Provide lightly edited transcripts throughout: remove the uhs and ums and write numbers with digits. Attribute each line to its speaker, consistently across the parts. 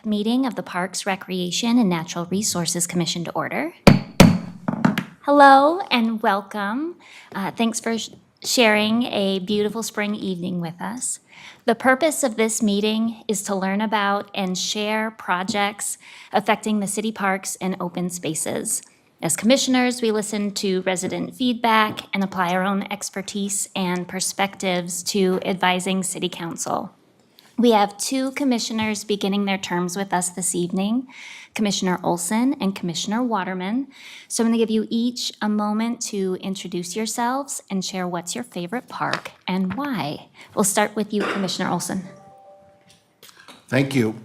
Speaker 1: meeting of the Parks, Recreation, and Natural Resources Commission to order. Hello and welcome. Thanks for sharing a beautiful spring evening with us. The purpose of this meeting is to learn about and share projects affecting the city parks and open spaces. As commissioners, we listen to resident feedback and apply our own expertise and perspectives to advising City Council. We have two commissioners beginning their terms with us this evening, Commissioner Olson and Commissioner Waterman. So I'm going to give you each a moment to introduce yourselves and share what's your favorite park and why. We'll start with you, Commissioner Olson.
Speaker 2: Thank you.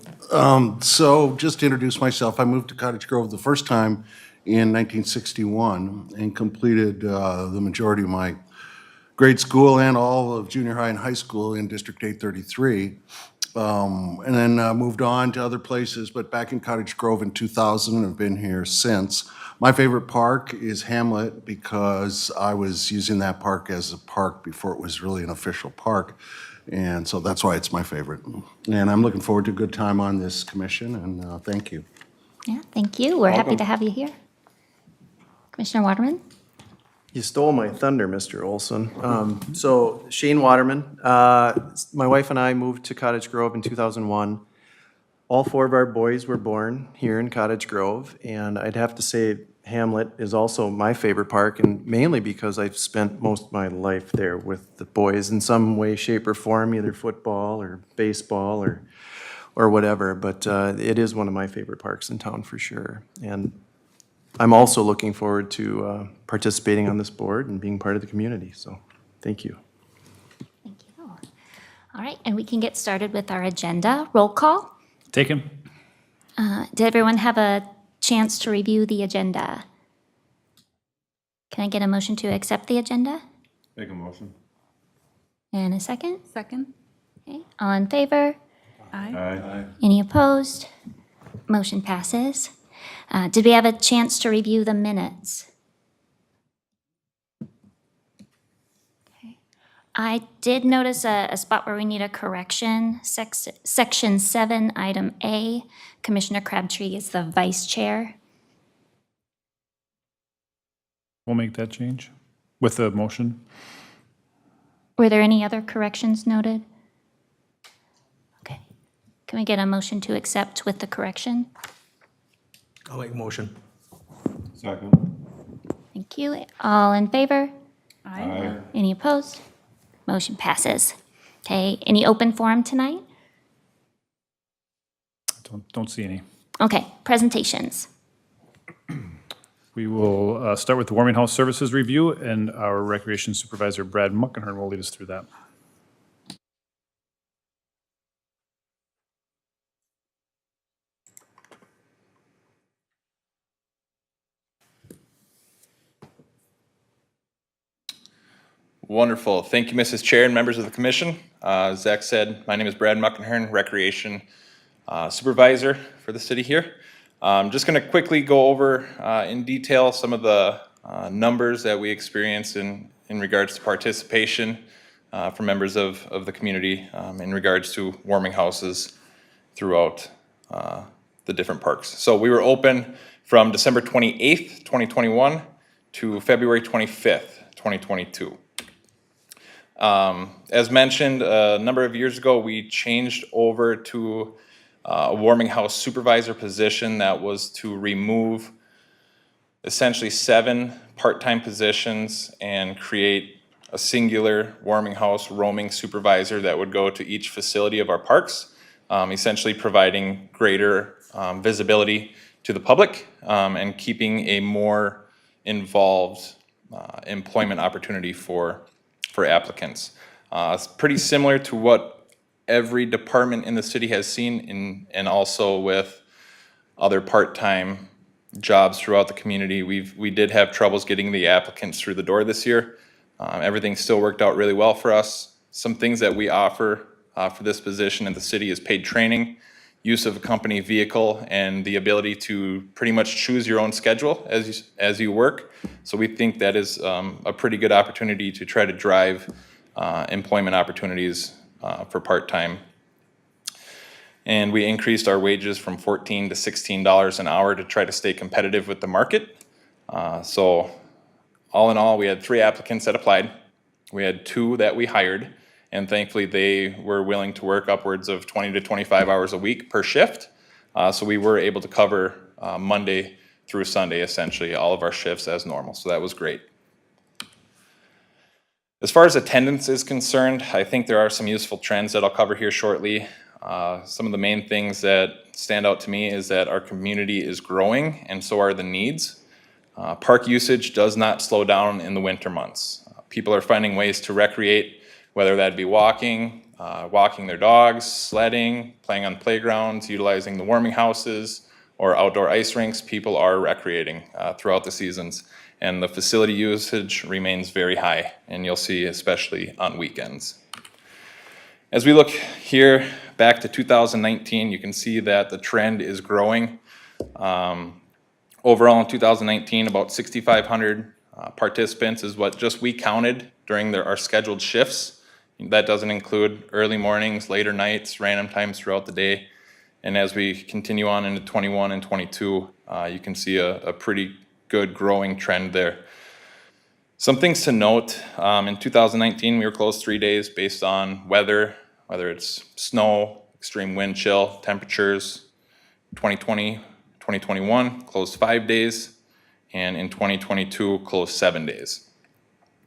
Speaker 2: So just to introduce myself, I moved to Cottage Grove the first time in 1961 and completed the majority of my grade school and all of junior high and high school in District 833. And then moved on to other places, but back in Cottage Grove in 2000 and have been here since. My favorite park is Hamlet because I was using that park as a park before it was really an official park. And so that's why it's my favorite. And I'm looking forward to a good time on this commission, and thank you.
Speaker 1: Yeah, thank you. We're happy to have you here. Commissioner Waterman?
Speaker 3: You stole my thunder, Mr. Olson. So Shane Waterman, my wife and I moved to Cottage Grove in 2001. All four of our boys were born here in Cottage Grove, and I'd have to say Hamlet is also my favorite park, and mainly because I've spent most of my life there with the boys in some way, shape, or form, either football or baseball or whatever. But it is one of my favorite parks in town for sure. And I'm also looking forward to participating on this board and being part of the community, so thank you.
Speaker 1: Thank you. All right, and we can get started with our agenda. Roll call.
Speaker 4: Taken.
Speaker 1: Did everyone have a chance to review the agenda? Can I get a motion to accept the agenda?
Speaker 4: Make a motion.
Speaker 1: And a second?
Speaker 5: Second.
Speaker 1: Okay, all in favor?
Speaker 5: Aye.
Speaker 4: Aye.
Speaker 1: Any opposed? Motion passes. Did we have a chance to review the minutes? Okay. I did notice a spot where we need a correction. Section 7, item A, Commissioner Crabtree is the vice chair.
Speaker 4: We'll make that change with the motion.
Speaker 1: Were there any other corrections noted? Okay. Can we get a motion to accept with the correction?
Speaker 3: I'll make a motion.
Speaker 4: Second.
Speaker 1: Thank you. All in favor?
Speaker 5: Aye.
Speaker 1: Any opposed? Motion passes. Okay, any open forum tonight?
Speaker 4: Don't see any.
Speaker 1: Okay, presentations.
Speaker 4: We will start with the Warming House Services Review, and our Recreation Supervisor, Brad Muckenhern, will lead us through that.
Speaker 6: Wonderful. Thank you, Mrs. Chair and members of the commission. As Zach said, my name is Brad Muckenhern, Recreation Supervisor for the city here. I'm just going to quickly go over in detail some of the numbers that we experience in regards to participation from members of the community in regards to warming houses throughout the different parks. So we were open from December 28th, 2021 to February 25th, 2022. As mentioned, a number of years ago, we changed over to a warming house supervisor position that was to remove essentially 7 part-time positions and create a singular warming house roaming supervisor that would go to each facility of our parks, essentially providing greater visibility to the public and keeping a more involved employment opportunity for applicants. It's pretty similar to what every department in the city has seen and also with other part-time jobs throughout the community. We did have troubles getting the applicants through the door this year. Everything still worked out really well for us. Some things that we offer for this position in the city is paid training, use of a company vehicle, and the ability to pretty much choose your own schedule as you work. So we think that is a pretty good opportunity to try to drive employment opportunities for part-time and we increased our wages from $14 to $16 an hour to try to stay competitive with the market. So all in all, we had 3 applicants that applied. We had 2 that we hired, and thankfully they were willing to work upwards of 20 to 25 hours a week per shift. So we were able to cover Monday through Sunday, essentially, all of our shifts as normal. So that was great. As far as attendance is concerned, I think there are some useful trends that I'll cover here shortly. Some of the main things that stand out to me is that our community is growing, and so are the needs. Park usage does not slow down in the winter months. People are finding ways to recreate, whether that be walking, walking their dogs, sledding, playing on playgrounds, utilizing the warming houses, or outdoor ice rinks. People are recreating throughout the seasons, and the facility usage remains very high, and you'll see especially on weekends. As we look here back to 2019, you can see that the trend is growing. Overall in 2019, about 6,500 participants is what just we counted during our scheduled shifts. That doesn't include early mornings, later nights, random times throughout the day. And as we continue on into 21 and 22, you can see a pretty good growing trend there. Some things to note, in 2019, we were closed 3 days based on weather, whether it's snow, extreme wind chill, temperatures. 2020, 2021, closed 5 days, and in 2022, closed 7 days.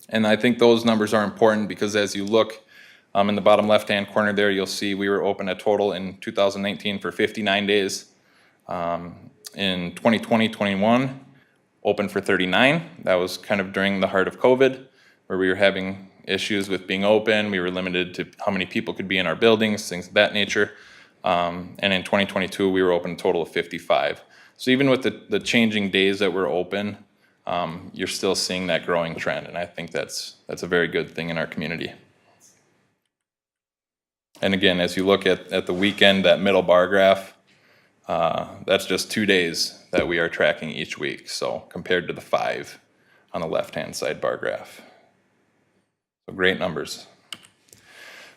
Speaker 6: And I think those numbers are important because as you look in the bottom left-hand corner there, you'll see we were open a total in 2019 for 59 days. In 2020, 21, open for 39. That was kind of during the heart of COVID, where we were having issues with being open. We were limited to how many people could be in our buildings, things of that nature. And in 2022, we were open a total of 55. So even with the changing days that we're open, you're still seeing that growing trend, and I think that's a very good thing in our community. And again, as you look at the weekend, that middle bar graph, that's just 2 days that we are tracking each week, so compared to the 5 on the left-hand side bar graph. So great numbers.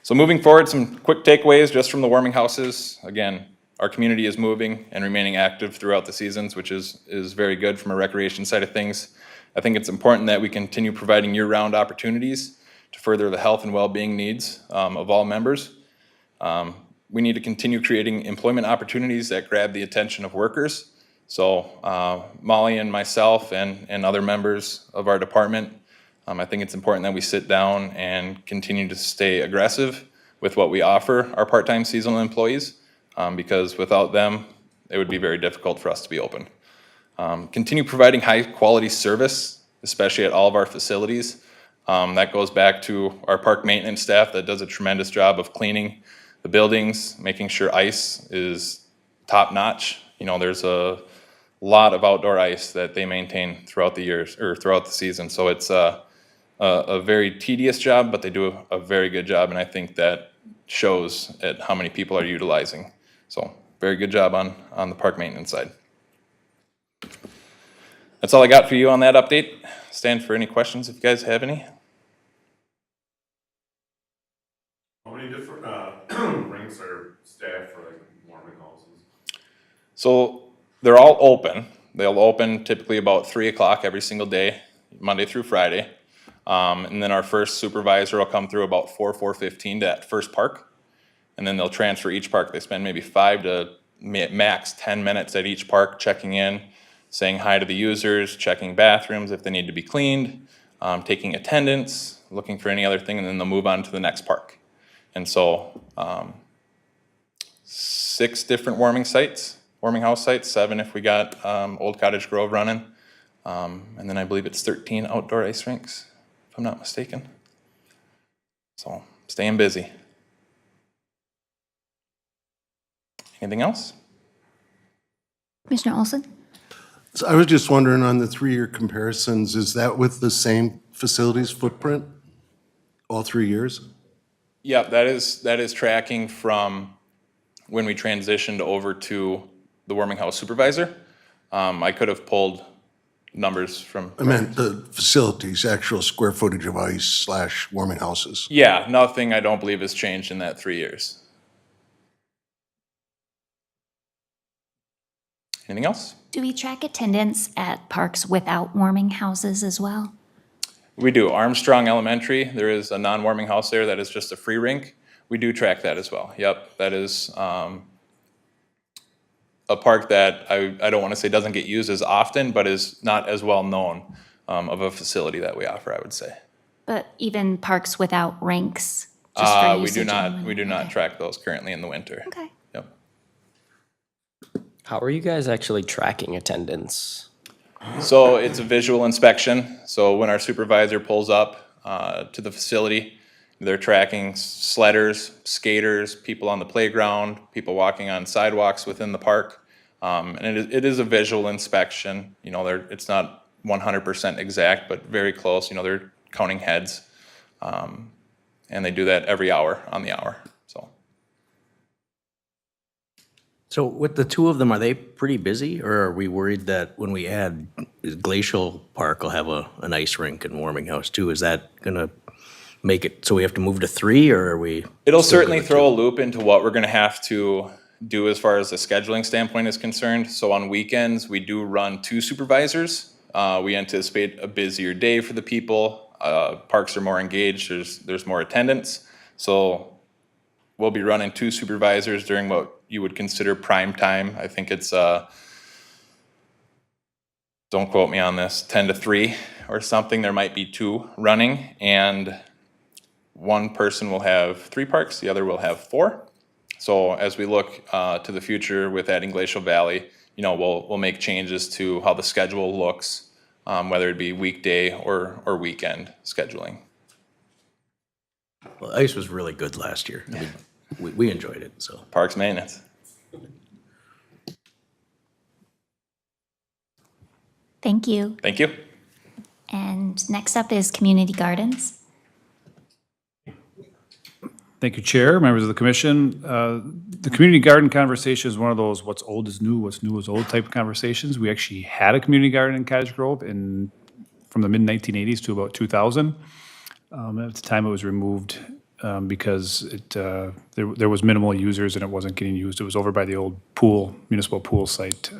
Speaker 6: So moving forward, some quick takeaways just from the warming houses. Again, our community is moving and remaining active throughout the seasons, which is very good from a recreation side of things. I think it's important that we continue providing year-round opportunities to further the health and well-being needs of all members. We need to continue creating employment opportunities that grab the attention of workers. So Molly and myself and other members of our department, I think it's important that we sit down and continue to stay aggressive with what we offer our part-time seasonal employees, because without them, it would be very difficult for us to be open. Continue providing high-quality service, especially at all of our facilities. That goes back to our park maintenance staff that does a tremendous job of cleaning the buildings, making sure ice is top-notch. You know, there's a lot of outdoor ice that they maintain throughout the years or throughout the season. So it's a very tedious job, but they do a very good job, and I think that shows at how many people are utilizing. So very good job on the park maintenance side. That's all I got for you on that update. Stand for any questions if you guys have any.
Speaker 5: How many different rinks are staffed for like warming houses?
Speaker 6: So they're all open. They'll open typically about 3 o'clock every single day, Monday through Friday. And then our first supervisor will come through about 4:15 to that first park. And then they'll transfer each park. They spend maybe 5 to max 10 minutes at each park checking in, saying hi to the users, checking bathrooms if they need to be cleaned, taking attendance, looking for any other thing, and then they'll move on to the next park. And so 6 different warming house sites, 7 if we got Old Cottage Grove running. And then I believe it's 13 outdoor ice rinks, if I'm not mistaken. So staying busy. Anything else?
Speaker 1: Commissioner Olson?
Speaker 2: So I was just wondering on the 3-year comparisons, is that with the same facilities footprint all 3 years?
Speaker 6: Yeah, that is tracking from when we transitioned over to the warming house supervisor. I could have pulled numbers from.
Speaker 2: I meant the facilities, actual square footage of ice / warming houses.
Speaker 6: Yeah, nothing I don't believe has changed in that 3 years. Anything else?
Speaker 1: Do we track attendance at parks without warming houses as well?
Speaker 6: We do. Armstrong Elementary, there is a non-warming house there that is just a free rink. We do track that as well. Yep, that is a park that I don't want to say doesn't get used as often, but is not as well known of a facility that we offer, I would say.
Speaker 1: But even parks without rinks? Just for
Speaker 6: We do
Speaker 1: usage
Speaker 6: not,
Speaker 1: only?
Speaker 6: we do not
Speaker 1: Okay.
Speaker 6: track those currently in the winter.
Speaker 1: Okay.
Speaker 6: Yep.
Speaker 7: How are you guys actually tracking attendance?
Speaker 6: So it's a visual inspection. So when our supervisor pulls up to the facility, they're tracking sledders, skaters, people on the playground, people walking on sidewalks within the park. And it is a visual inspection. You know, it's not 100% exact, but very close. You know, they're counting heads. And they do that every hour on the hour, so.
Speaker 8: So with the two of them, are they pretty busy, or are we worried that when we add Glacial Park will have an ice rink and warming house too? Is that gonna make it so we have to move to three, or are we?
Speaker 6: It'll
Speaker 8: still
Speaker 6: certainly
Speaker 8: good with
Speaker 6: throw a
Speaker 8: two?
Speaker 6: loop into what we're gonna have to do as far as the scheduling standpoint is concerned. So on weekends, we do run 2 supervisors. We anticipate a busier day for the people. Parks are more engaged, there's more attendance. So we'll be running 2 supervisors during what you would consider prime time. I think it's, don't quote me on this, 10 to 3 or something. There might be 2 running, and one person will have 3 parks, the other will have 4. So as we look to the future with adding Glacial Valley, you know, we'll make changes to how the schedule looks, whether it be weekday or weekend scheduling.
Speaker 8: Well, ice was really good last year. I mean, we enjoyed it, so.
Speaker 6: Parks maintenance.
Speaker 1: Thank you.
Speaker 6: Thank you.
Speaker 1: And next up is community gardens.
Speaker 4: Thank you, Chair, members of the commission. The community garden conversation is one of those what's old is new, what's new is old type of conversations. We actually had a community garden in Cottage Grove from the mid-1980s to about 2000. At the time, it was removed because there was minimal users and it wasn't getting used. It was over by the old municipal pool site.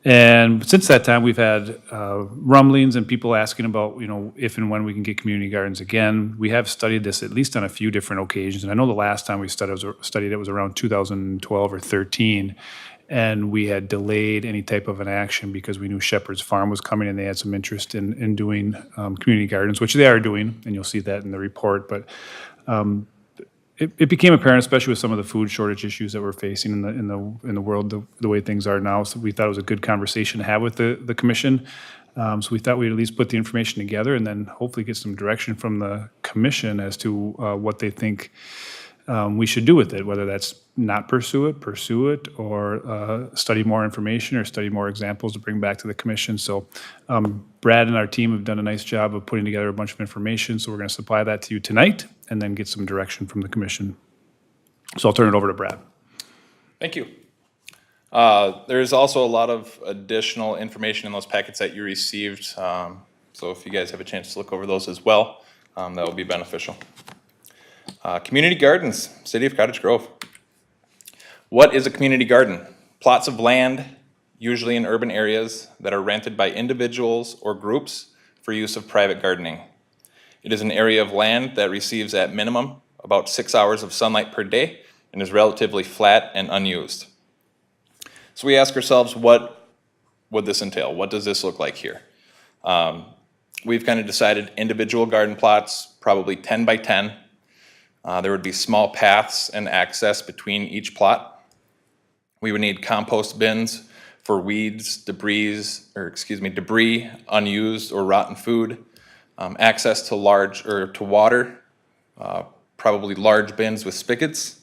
Speaker 4: And since that time, we've had rumblings and people asking about, you know, if and when we can get community gardens again. We have studied this at least on a few different occasions. And I know the last time we studied it was around 2012 or 13. And we had delayed any type of an action because we knew Shepherd's Farm was coming and they had some interest in doing community gardens, which they are doing, and you'll see that in the report. But it became apparent, especially with some of the food shortage issues that we're facing in the world, the way things are now. So we thought it was a good conversation to have with the commission. So we thought we'd at least put the information together and then hopefully get some direction from the commission as to what they think we should do with it, whether that's not pursue it, or study more information or study more examples to bring back to the commission. So Brad and our team have done a nice job of putting together a bunch of information. So we're going to supply that to you tonight and then get some direction from the commission. So I'll turn it over to Brad.
Speaker 6: Thank you. There's also a lot of additional information in those packets that you received. So if you guys have a chance to look over those as well, that will be beneficial. Community gardens, City of Cottage Grove. What is a community garden? Plots of land, usually in urban areas, that are rented by individuals or groups for use of private gardening. It is an area of land that receives at minimum about 6 hours of sunlight per day and is relatively flat and unused. So we ask ourselves, what would this entail? What does this look like here? We've kind of decided individual garden plots, probably 10 by 10. There would be small paths and access between each plot. We would need compost bins for weeds, debris, unused or rotten food, access to water, probably large bins with spigots,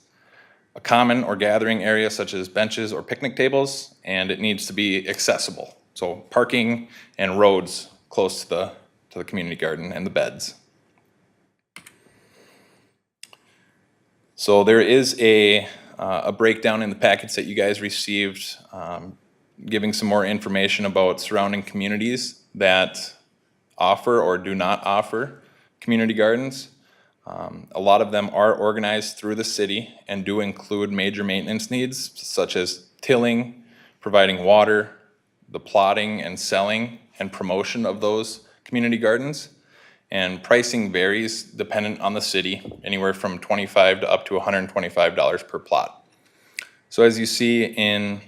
Speaker 6: a common or gathering area such as benches or picnic tables, and it needs to be accessible. So parking and roads close to the community garden and the beds. So there is a breakdown in the packets that you guys received, giving some more information about surrounding communities that offer or do not offer community gardens. A lot of them are organized through the city and do include major maintenance needs such as tilling, providing water, the plotting and selling and promotion of those community gardens. And pricing varies dependent on the city, anywhere from $25 to up to $125 per plot. So as you see in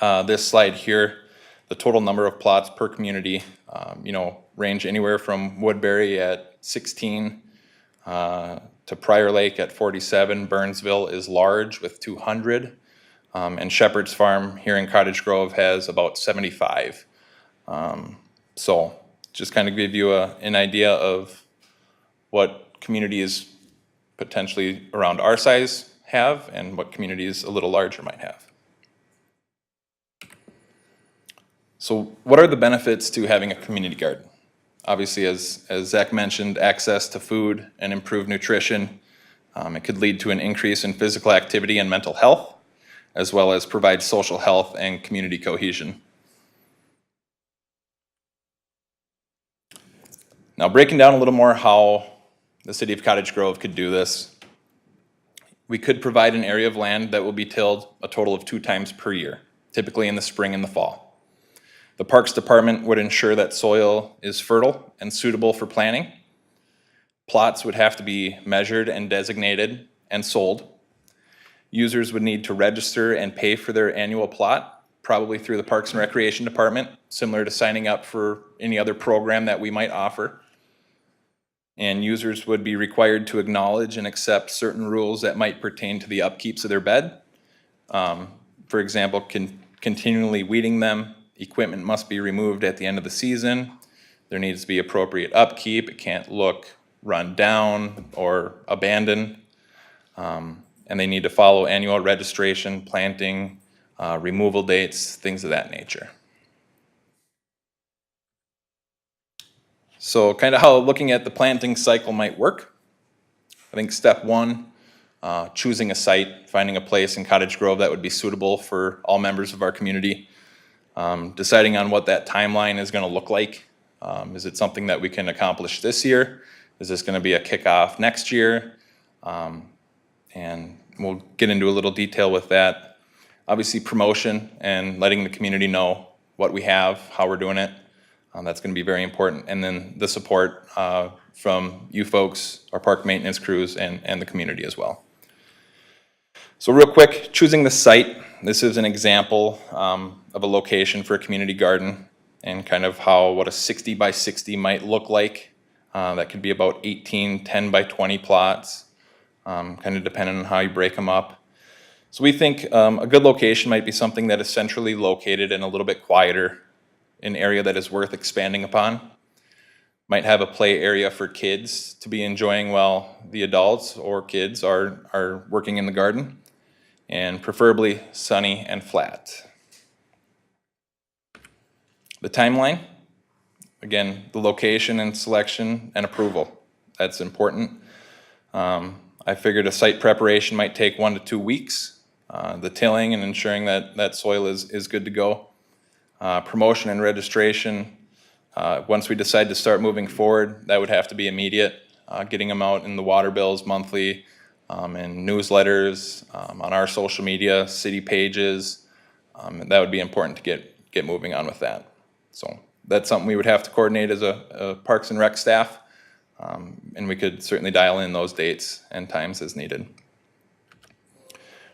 Speaker 6: this slide here, the total number of plots per community, range anywhere from Woodbury at 16 to Prior Lake at 47. Burnsville is large with 200. And Shepherd's Farm here in Cottage Grove has about 75. So just kind of give you an idea of what communities potentially around our size have and what communities a little larger might have. So what are the benefits to having a community garden? Obviously, as Zach mentioned, access to food and improved nutrition. It could lead to an increase in physical activity and mental health, as well as provide social health and community cohesion. Now, breaking down a little more how the city of Cottage Grove could do this, we could provide an area of land that will be tilled a total of 2 times per year, typically in the spring and the fall. The Parks Department would ensure that soil is fertile and suitable for planting. Plots would have to be measured and designated and sold. Users would need to register and pay for their annual plot, probably through the Parks and Recreation Department, similar to signing up for any other program that we might offer. And users would be required to acknowledge and accept certain rules that might pertain to the upkeeps of their bed. For example, continually weeding them. Equipment must be removed at the end of the season. There needs to be appropriate upkeep. It can't look run down or abandoned. And they need to follow annual registration, planting, removal dates, things of that nature. So kind of how looking at the planting cycle might work. I think step 1, choosing a site, finding a place in Cottage Grove that would be suitable for all members of our community. Deciding on what that timeline is going to look like. Is it something that we can accomplish this year? Is this going to be a kickoff next year? And we'll get into a little detail with that. Obviously, promotion and letting the community know what we have, how we're doing it. That's going to be very important. And then the support from you folks, our park maintenance crews, and the community as well. So real quick, choosing the site. This is an example of a location for a community garden and kind of what a 60 by 60 might look like. That could be about 18 10 by 20 plots, kind of depending on how you break them up. So we think a good location might be something that is centrally located and a little bit quieter, an area that is worth expanding upon. Might have a play area for kids to be enjoying while the adults or kids are working in the garden, and preferably sunny and flat. The timeline, again, the location and selection and approval, that's important. I figured a site preparation might take 1 to 2 weeks. The tilling and ensuring that soil is good to go. Promotion and registration, once we decide to start moving forward, that would have to be immediate. Getting them out in the water bills monthly, in newsletters, on our social media, city pages. That would be important to get moving on with that. So that's something we would have to coordinate as a Parks and Rec staff, and we could certainly dial in those dates and times as needed.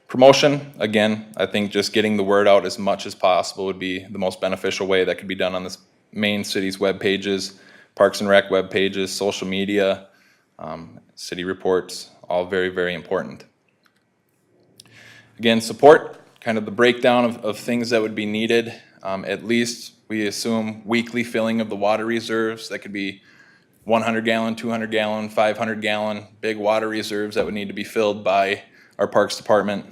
Speaker 6: Promotion, again, I think just getting the word out as much as possible would be the most beneficial way. That could be done on the main city's web pages, Parks and Rec web pages, social media, city reports, all very, very important. Again, support, kind of the breakdown of things that would be needed. At least we assume weekly filling of the water reserves. That could be 100 gallon, 200 gallon, 500 gallon, big water reserves that would need to be filled by our Parks Department.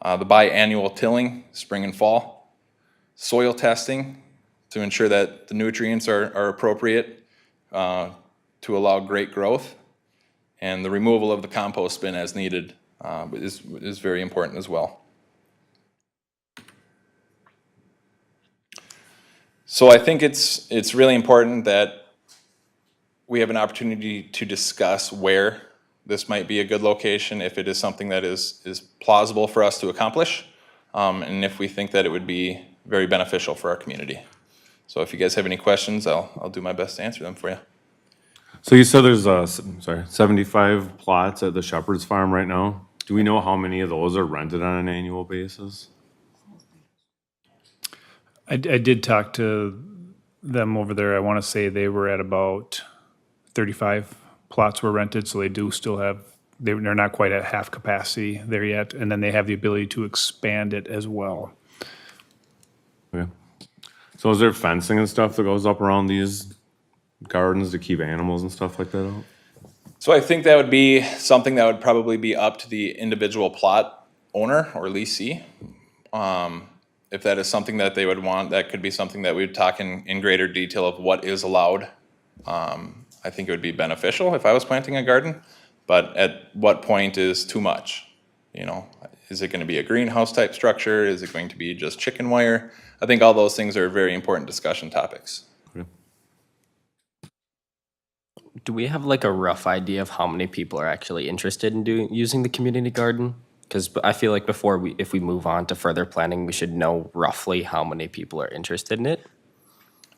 Speaker 6: The biannual tilling, spring and fall. Soil testing to ensure that the nutrients are appropriate to allow great growth. And the removal of the compost bin as needed is very important as well. So I think it's really important that we have an opportunity to discuss where this might be a good location, if it is something that is plausible for us to accomplish. and if we think that it would be very beneficial for our community. So if you guys have any questions, I'll do my best to answer them for you.
Speaker 5: So you said there's, 75 plots at the Shepherd's Farm right now. Do we know how many of those are rented on an annual basis?
Speaker 4: I did talk to them over there. I want to say they were at about 35 plots were rented, so they do still have, they're not quite at half capacity there yet, and then they have the ability to expand it as well.
Speaker 5: Okay. So is there fencing and stuff that goes up around these gardens to keep animals and stuff like that out?
Speaker 6: So I think that would be something that would probably be up to the individual plot owner or leasee. If that is something that they would want, that could be something that we'd talk in greater detail of what is allowed. I think it would be beneficial if I was planting a garden, but at what point is too much? You know, is it gonna be a greenhouse type structure? Is it going to be just chicken wire? I think all those things are very important discussion topics.
Speaker 7: Do we have like a rough idea of how many people are actually interested in using the community garden? Because I feel like if we move on to further planning, we should know roughly how many people are interested in it.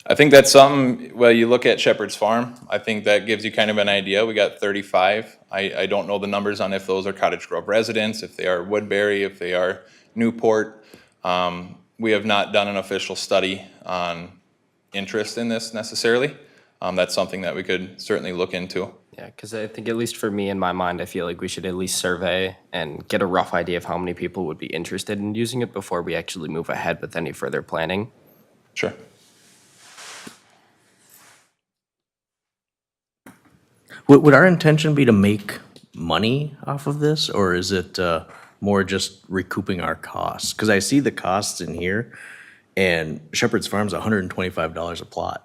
Speaker 6: I think that's something, well, you look at Shepherd's Farm, I think that gives you kind of an idea. We got 35. I don't know the numbers on if those are Cottage Grove residents, if they are Woodbury, if they are Newport. We have not done an official study on interest in this necessarily. That's something that we could certainly look into.
Speaker 7: Yeah, because I think at least for me, in my mind, I feel like we should at least survey and get a rough idea of how many people would be interested in using it before we actually move ahead with any further planning.
Speaker 6: Sure.
Speaker 8: Would our intention be to make money off of this, or is it more just recouping our costs? Because I see the costs in here, and Shepherd's Farm's $125 a plot.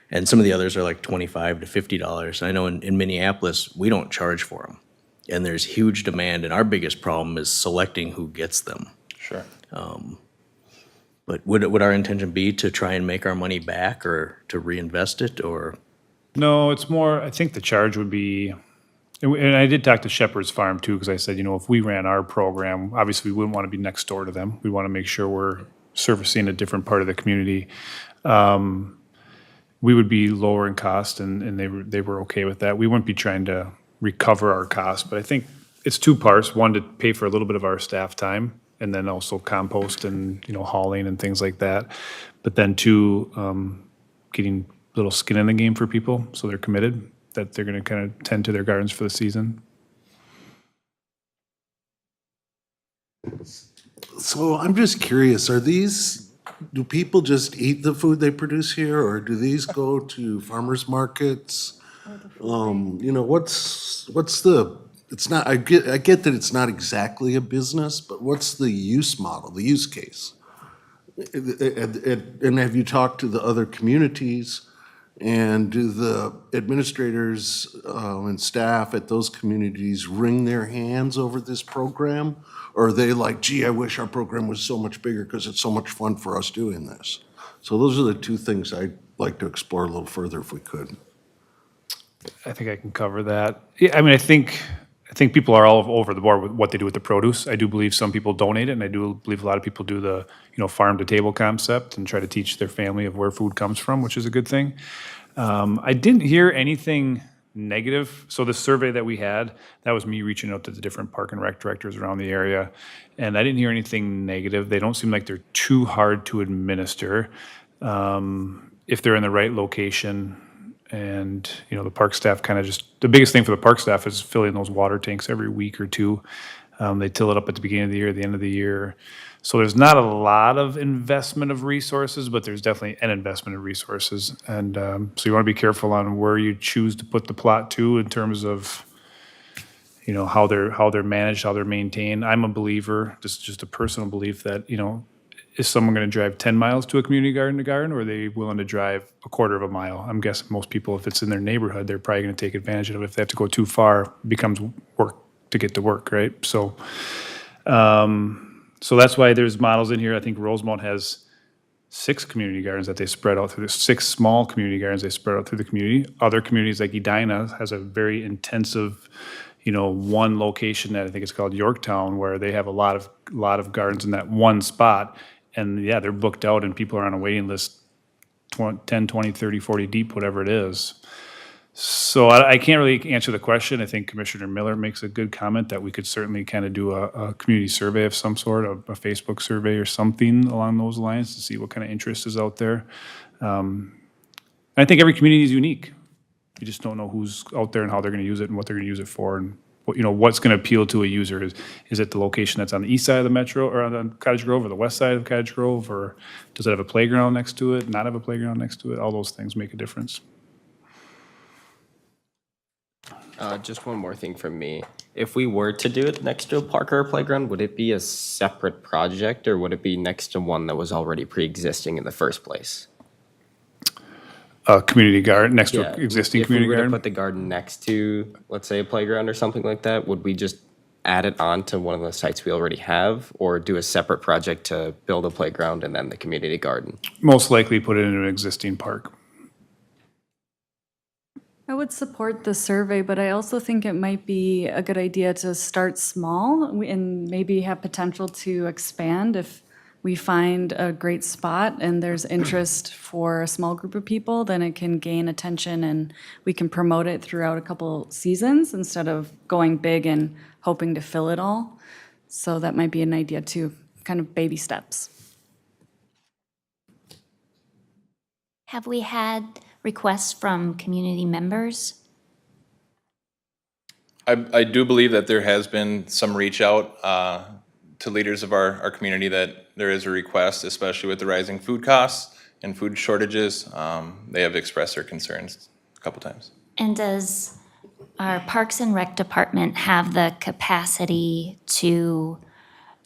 Speaker 8: And some of the others are like $25 to $50. I know in Minneapolis, we don't charge for them. And there's huge demand, and our biggest problem is selecting who gets them.
Speaker 6: Sure.
Speaker 8: But would our intention be to try and make our money back or to reinvest it, or?
Speaker 4: No, it's more, I think the charge would be, and I did talk to Shepherd's Farm too, because I said, you know, if we ran our program, obviously we wouldn't want to be next door to them. We want to make sure we're servicing a different part of the community. We would be lower in cost, and they were okay with that. We wouldn't be trying to recover our costs, but I think it's two parts. One, to pay for a little bit of our staff time, and then also compost and, you know, hauling and things like that. But then two, getting a little skin in the game for people, so they're committed, that they're gonna kind of tend to their gardens for the season.
Speaker 2: So I'm just curious, do people just eat the food they produce here, or do these go to farmers markets? You know, it's not, I get that it's not exactly a business, but what's the use model, the use case? And have you talked to the other communities? And do the administrators and staff at those communities wring their hands over this program? Or are they like, gee, I wish our program was so much bigger because it's so much fun for us doing this? So those are the two things I'd like to explore a little further if we could.
Speaker 4: I think I can cover that. Yeah, I mean, I think people are all over the board with what they do with the produce. I do believe some people donate it, and I do believe a lot of people do the, you know, farm to table concept and try to teach their family of where food comes from, which is a good thing. I didn't hear anything negative. So the survey that we had, that was me reaching out to the different park and rec directors around the area, and I didn't hear anything negative. They don't seem like they're too hard to administer if they're in the right location. And, you know, the park staff kind of just, the biggest thing for the park staff is filling those water tanks every week or two. They till it up at the beginning of the year, the end of the year. So there's not a lot of investment of resources, but there's definitely an investment of resources. And so you want to be careful on where you choose to put the plot to in terms of, you know, how they're managed, how they're maintained. I'm a believer, this is just a personal belief, that, you know, is someone going to drive 10 miles to a community garden, or are they willing to drive a quarter of a mile? I'm guessing most people, if it's in their neighborhood, they're probably going to take advantage of it. If they have to go too far, it becomes work to get to work, right? So, so that's why there's models in here. I think Rosemount has 6 community gardens that they spread out through, 6 small community gardens they spread out through the community. Other communities like Edina has a very intensive, one location that I think it's called Yorktown, where they have a lot of gardens in that one spot. And yeah, they're booked out and people are on a waiting list 10, 20, 30, 40 deep, whatever it is. So I can't really answer the question. I think Commissioner Miller makes a good comment that we could certainly kind of do a community survey of some sort, a Facebook survey or something along those lines to see what kind of interest is out there. I think every community is unique. You just don't know who's out there and how they're going to use it and what they're going to use it for, and what's going to appeal to a user. Is it the location that's on the east side of the metro or on Cottage Grove, or the west side of Cottage Grove, or does it have a playground next to it, not have a playground next to it? All those things make a difference.
Speaker 7: Just one more thing from me. If we were to do it next to a park or a playground, would it be a separate project, or would it be next to one that was already pre-existing in the first place?
Speaker 4: A community garden next to an existing community
Speaker 7: If we were to
Speaker 4: garden.
Speaker 7: put the garden next to, let's say, a playground or something like that, would we just add it on to one of the sites we already have, or do a separate project to build a playground and then the community garden?
Speaker 4: Most likely put it in an existing park.
Speaker 9: I would support the survey, but I also think it might be a good idea to start small and maybe have potential to expand if we find a great spot and there's interest for a small group of people, then it can gain attention and we can promote it throughout a couple seasons instead of going big and hoping to fill it all. So that might be an idea too, kind of baby steps.
Speaker 1: Have we had requests from community members?
Speaker 6: I do believe that there has been some reach out to leaders of our community, that there is a request, especially with the rising food costs and food shortages. They have expressed their concerns a couple times.
Speaker 1: And does our Parks and Rec department have the capacity to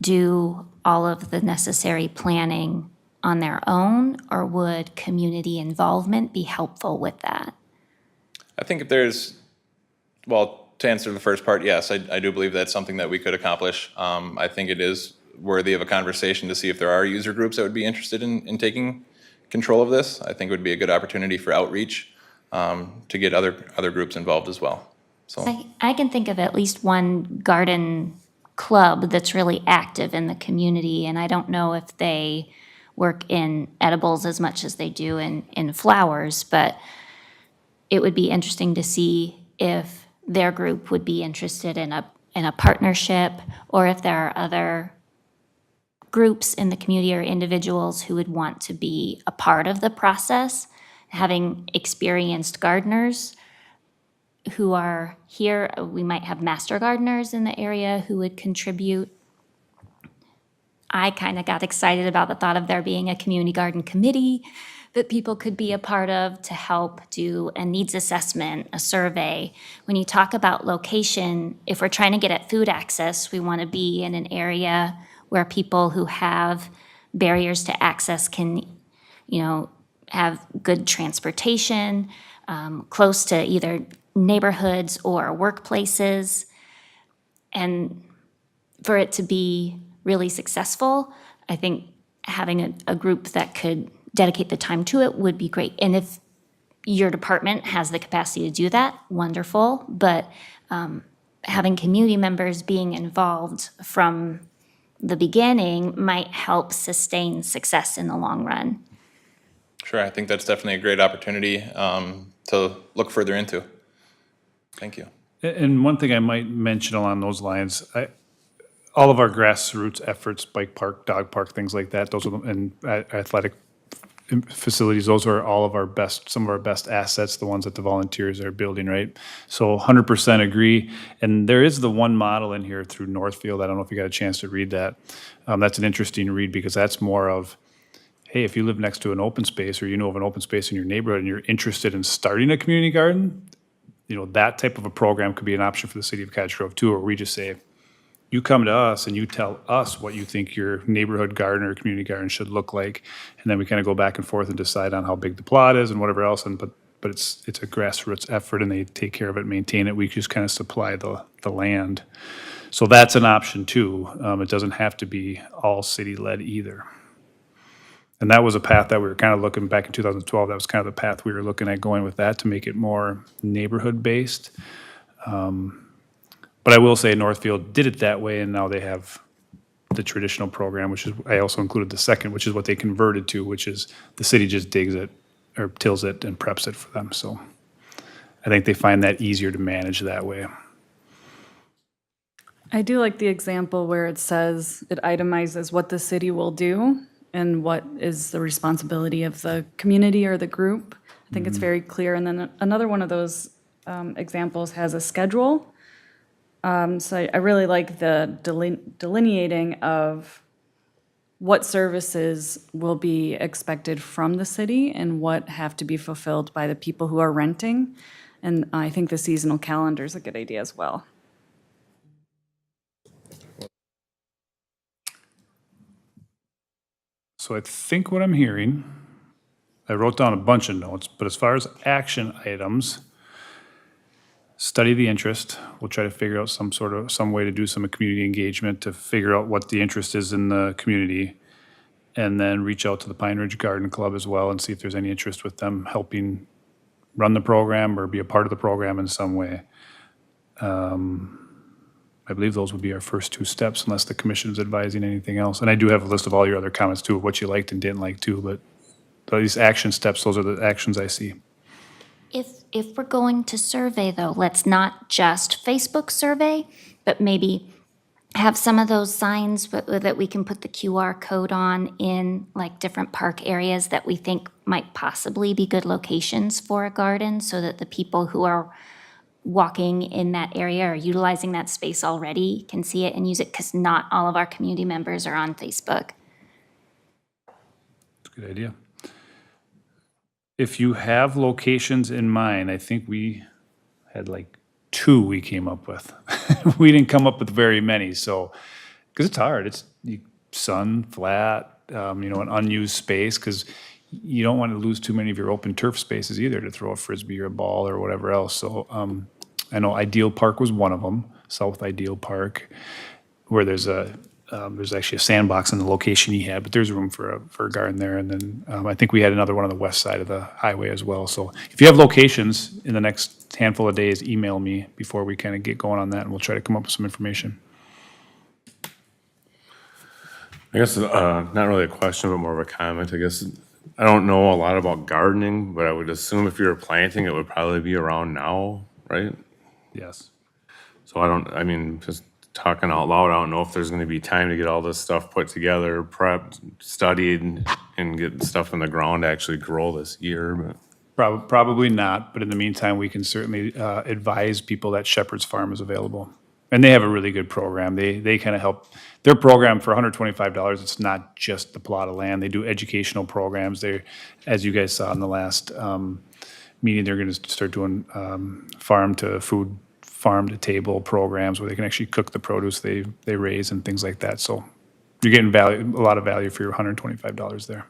Speaker 1: do all of the necessary planning on their own, or would community involvement be helpful with that?
Speaker 6: I think if there's, well, to answer the first part, yes, I do believe that's something that we could accomplish. I think it is worthy of a conversation to see if there are user groups that would be interested in taking control of this. I think it would be a good opportunity for outreach to get other groups involved as well. So
Speaker 1: I can think of at least one garden club that's really active in the community, and I don't know if they work in edibles as much as they do in flowers, but it would be interesting to see if their group would be interested in a partnership, or if there are other groups in the community or individuals who would want to be a part of the process. Having experienced gardeners who are here, we might have master gardeners in the area who would contribute. I kind of got excited about the thought of there being a community garden committee that people could be a part of to help do a needs assessment, a survey. When you talk about location, if we're trying to get at food access, we want to be in an area where people who have barriers to access can, have good transportation, close to either neighborhoods or workplaces. And for it to be really successful, I think having a group that could dedicate the time to it would be great. And if your department has the capacity to do that, wonderful. But having community members being involved from the beginning might help sustain success in the long run.
Speaker 6: sure, I think that's definitely a great opportunity to look further into. Thank you.
Speaker 4: And one thing I might mention along those lines, all of our grassroots efforts, bike park, dog park, things like that, those are, and athletic facilities, those are all of our best, some of our best assets, the ones that the volunteers are building, right? So 100% agree. And there is the one model in here through Northfield. I don't know if you got a chance to read that. That's an interesting read, because that's more of, hey, if you live next to an open space, or you know of an open space in your neighborhood and you're interested in starting a community garden, that type of a program could be an option for the city of Cottage Grove too, where we just say, you come to us and you tell us what you think your neighborhood garden or community garden should look like, and then we kind of go back and forth and decide on how big the plot is and whatever else. And but it's a grassroots effort, and they take care of it, maintain it. We just kind of supply the land. So that's an option too. It doesn't have to be all city led either. And that was a path that we were kind of looking back in 2012. That was kind of the path we were looking at going with that, to make it more neighborhood based. But I will say Northfield did it that way, and now they have the traditional program, which is, I also included the second, which is what they converted to, which is the city just digs it, or tills it and preps it for them, so I think they find that easier to manage that way.
Speaker 9: I do like the example where it says, it itemizes what the city will do and what is the responsibility of the community or the group. I think it's very clear. And then another one of those examples has a schedule. So I really like the delineating of what services will be expected from the city and what have to be fulfilled by the people who are renting. And I think the seasonal calendar is a good idea as well.
Speaker 4: So I think what I'm hearing, I wrote down a bunch of notes, but as far as action items, study the interest. We'll try to figure out some way to do some community engagement to figure out what the interest is in the community. And then reach out to the Pine Ridge Garden Club as well and see if there's any interest with them helping run the program or be a part of the program in some way. I believe those would be our first two steps unless the commission is advising anything else. And I do have a list of all your other comments too, of what you liked and didn't like too, but these action steps, those are the actions I see.
Speaker 1: If we're going to survey though, let's not just Facebook survey, but maybe have some of those signs that we can put the QR code on in like different park areas that we think might possibly be good locations for a garden, so that the people who are walking in that area or utilizing that space already can see it and use it, because not all of our community members are on Facebook.
Speaker 4: That's a good idea. If you have locations in mind, I think we had like 2 we came up with. We didn't come up with very many, so, because it's hard. It's sun, flat, an unused space, because you don't want to lose too many of your open turf spaces either to throw a Frisbee or a ball or whatever else. So I know Ideal Park was one of them, South Ideal Park, where there's actually a sandbox in the location he had, but there's room for a garden there. And then I think we had another one on the west side of the highway as well. So if you have locations in the next handful of days, email me before we kind of get going on that, and we'll try to come up with some information.
Speaker 5: I guess, not really a question, but more of a comment, I guess. I don't know a lot about gardening, but I would assume if you were planting, it would probably be around now, right?
Speaker 4: Yes.
Speaker 5: So just talking out loud, I don't know if there's gonna be time to get all this stuff put together, prepped, studied, and get stuff in the ground to actually grow this year, but.
Speaker 4: Probably not, but in the meantime, we can certainly advise people that Shepherd's Farm is available. And they have a really good program. They kind of help. Their program for $125, it's not just the plot of land. They do educational programs. They, as you guys saw in the last meeting, they're going to start doing farm to food, farm to table programs where they can actually cook the produce they raise and things like that. So you're getting a lot of value for your $125 there.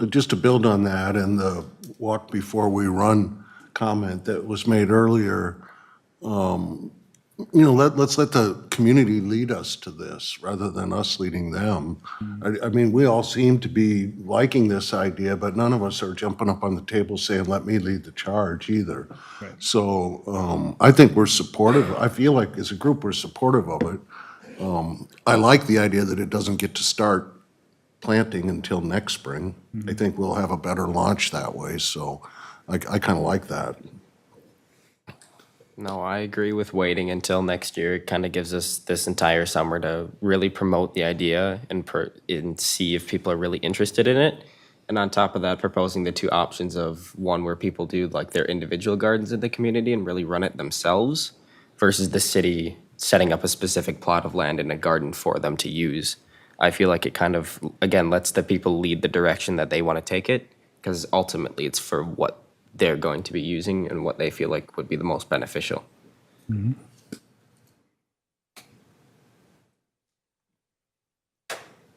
Speaker 2: Just to build on that and the walk before we run comment that was made earlier, let's let the community lead us to this rather than us leading them. I mean, we all seem to be liking this idea, but none of us are jumping up on the table saying, let me lead the charge either.
Speaker 4: Right.
Speaker 2: So I think we're supportive. I feel like as a group, we're supportive of it. I like the idea that it doesn't get to start planting until next spring. I think we'll have a better launch that way, so I kind of like that.
Speaker 7: No, I agree with waiting until next year. It kind of gives us this entire summer to really promote the idea and see if people are really interested in it. And on top of that, proposing the 2 options of one where people do like their individual gardens in the community and really run it themselves versus the city setting up a specific plot of land in a garden for them to use. I feel like it kind of, again, lets the people lead the direction that they want to take it, because ultimately it's for what they're going to be using and what they feel like would be the most beneficial.
Speaker 4: Mm-hmm.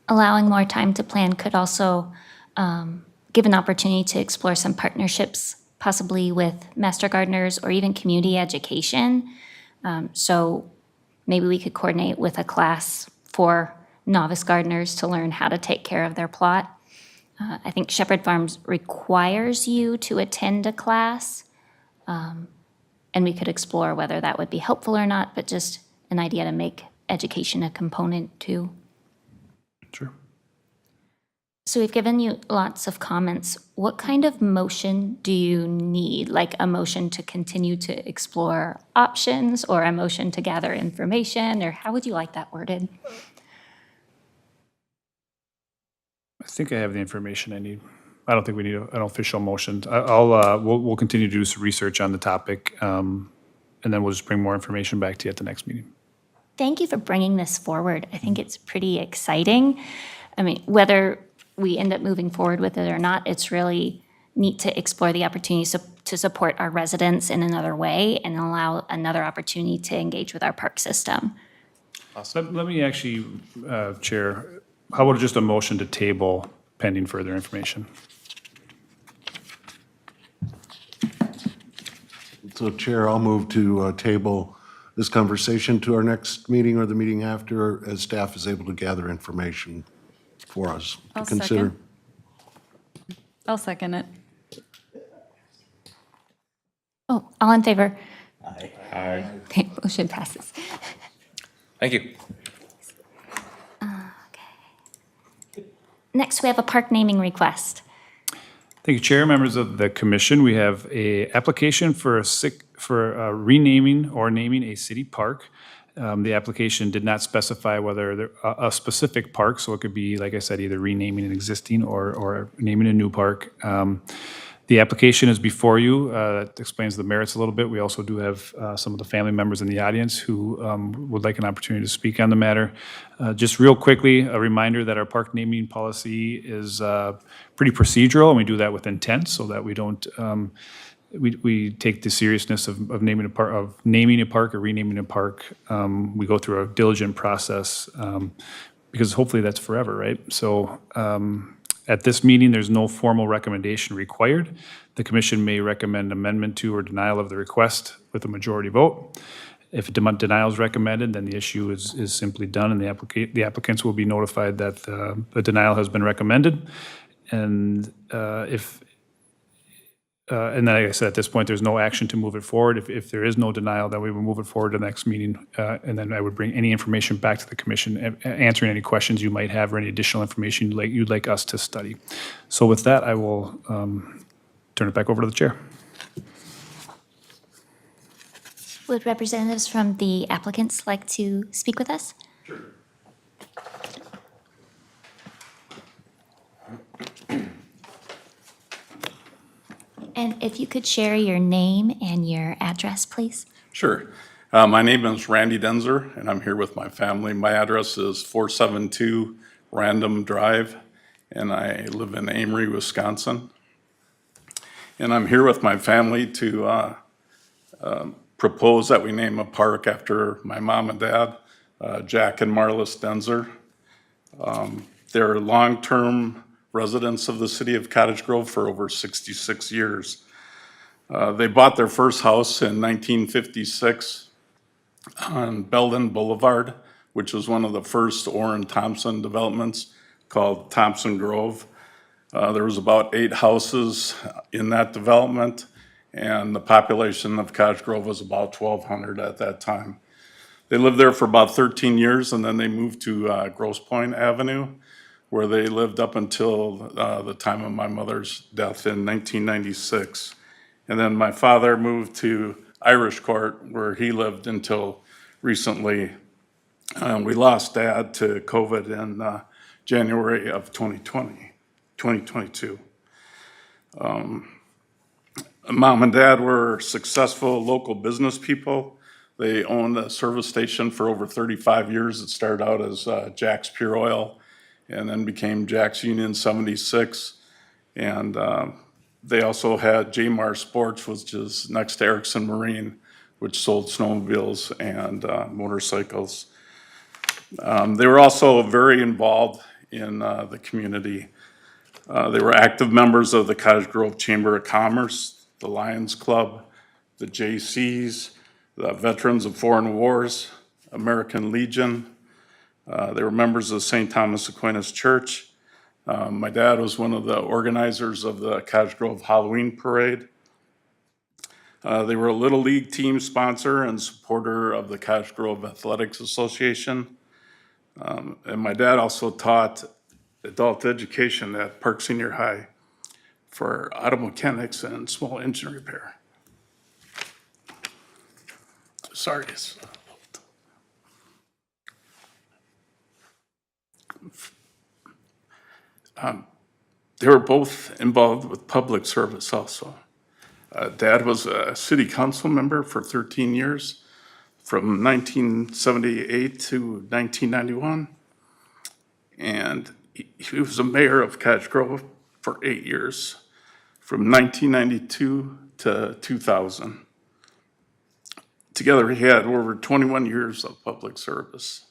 Speaker 1: Allowing more time to plan could also give an opportunity to explore some partnerships, possibly with master gardeners or even community education. So maybe we could coordinate with a class for novice gardeners to learn how to take care of their plot. I think Shepherd Farms requires you to attend a class, and we could explore whether that would be helpful or not, but just an idea to make education a component too.
Speaker 4: Sure.
Speaker 1: So we've given you lots of comments. What kind of motion do you need? Like a motion to continue to explore options, or a motion to gather information, or how would you like that worded?
Speaker 4: I think I have the information I need. I don't think we need an official motion. We'll continue to do some research on the topic, and then we'll just bring more information back to you at the next meeting.
Speaker 1: Thank you for bringing this forward. I think it's pretty exciting. I mean, whether we end up moving forward with it or not, it's really neat to explore the opportunities to support our residents in another way and allow another opportunity to engage with our park system.
Speaker 4: Let me actually, Chair, how about just a motion to table pending further information?
Speaker 2: So Chair, I'll move to table this conversation to our next meeting or the meeting after, as staff is able to gather information for us to
Speaker 9: I'll
Speaker 2: consider.
Speaker 9: second. I'll second it.
Speaker 1: Oh, all in favor?
Speaker 5: Aye.
Speaker 1: Okay, motion passes.
Speaker 6: Thank you.
Speaker 1: Next, we have a park naming request.
Speaker 4: Thank you, Chair, members of the commission. We have a application for renaming or naming a city park. The application did not specify whether a specific park, so it could be, like I said, either renaming an existing or naming a new park. The application is before you. That explains the merits a little bit. We also do have some of the family members in the audience who would like an opportunity to speak on the matter. Just real quickly, a reminder that our park naming policy is pretty procedural, and we do that with intent so that we don't we take the seriousness of naming a park or renaming a park. We go through a diligent process because hopefully that's forever, right? So at this meeting, there's no formal recommendation required. The commission may recommend amendment to or denial of the request with a majority vote. If denial is recommended, then the issue is simply done, and the applicants will be notified that the denial has been recommended. And and then, like I said, at this point, there's no action to move it forward. If there is no denial, then we will move it forward to the next meeting, and then I would bring any information back to the commission, answering any questions you might have or any additional information you'd like us to study. So with that, I will turn it back over to the chair.
Speaker 1: Would representatives from the applicants like to speak with us?
Speaker 2: Sure.
Speaker 1: And if you could share your name and your address, please.
Speaker 10: Sure. My name is Randy Denzer, and I'm here with my family. My address is 472 Random Drive, and I live in Amory, Wisconsin. And I'm here with my family to propose that we name a park after my mom and dad, Jack and Marlis Denzer. They're long-term residents of the city of Cottage Grove for over 66 years. They bought their first house in 1956 on Belden Boulevard, which was one of the first Orrin Thompson developments called Thompson Grove. There was about 8 houses in that development, and the population of Cottage Grove was about 1,200 at that time. They lived there for about 13 years, and then they moved to Grosse Pointe Avenue, where they lived up until the time of my mother's death in 1996. And then my father moved to Irish Court, where he lived until recently. We lost Dad to COVID in January of 2022. Mom and Dad were successful local business people. They owned a service station for over 35 years. It started out as Jack's Pure Oil, and then became Jack's Union 76. And they also had J-Mar Sports, which is next to Erickson Marine, which sold snowmobiles and motorcycles. They were also very involved in the community. They were active members of the Cottage Grove Chamber of Commerce, the Lions Club, the J.C.'s, the Veterans of Foreign Wars, American Legion. They were members of St. Thomas Aquinas Church. My dad was one of the organizers of the Cottage Grove Halloween Parade. They were a Little League team sponsor and supporter of the Cottage Grove Athletics Association. And my dad also taught adult education at Park Senior High for auto mechanics and small engine repair. Sorry. They were both involved with public service also. Dad was a city council member for 13 years, from 1978 to 1991. And he was a mayor of Cottage Grove for 8 years, from 1992 to 2000. Together, he had over 21 years of public service.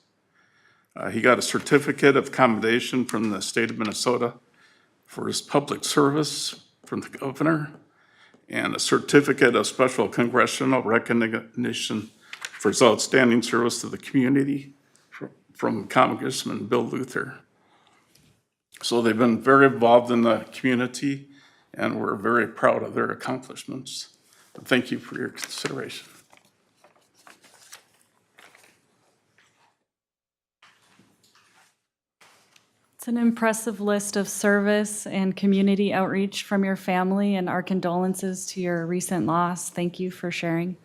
Speaker 10: He got a certificate of commendation from the state of Minnesota for his public service from the governor, and a certificate of special congressional recognition for his outstanding service to the community from Congressman Bill Luther. So they've been very involved in the community, and we're very proud of their accomplishments. Thank you for your consideration.
Speaker 9: It's an impressive list of service and community outreach from your family, and our condolences to your recent loss. Thank you for sharing.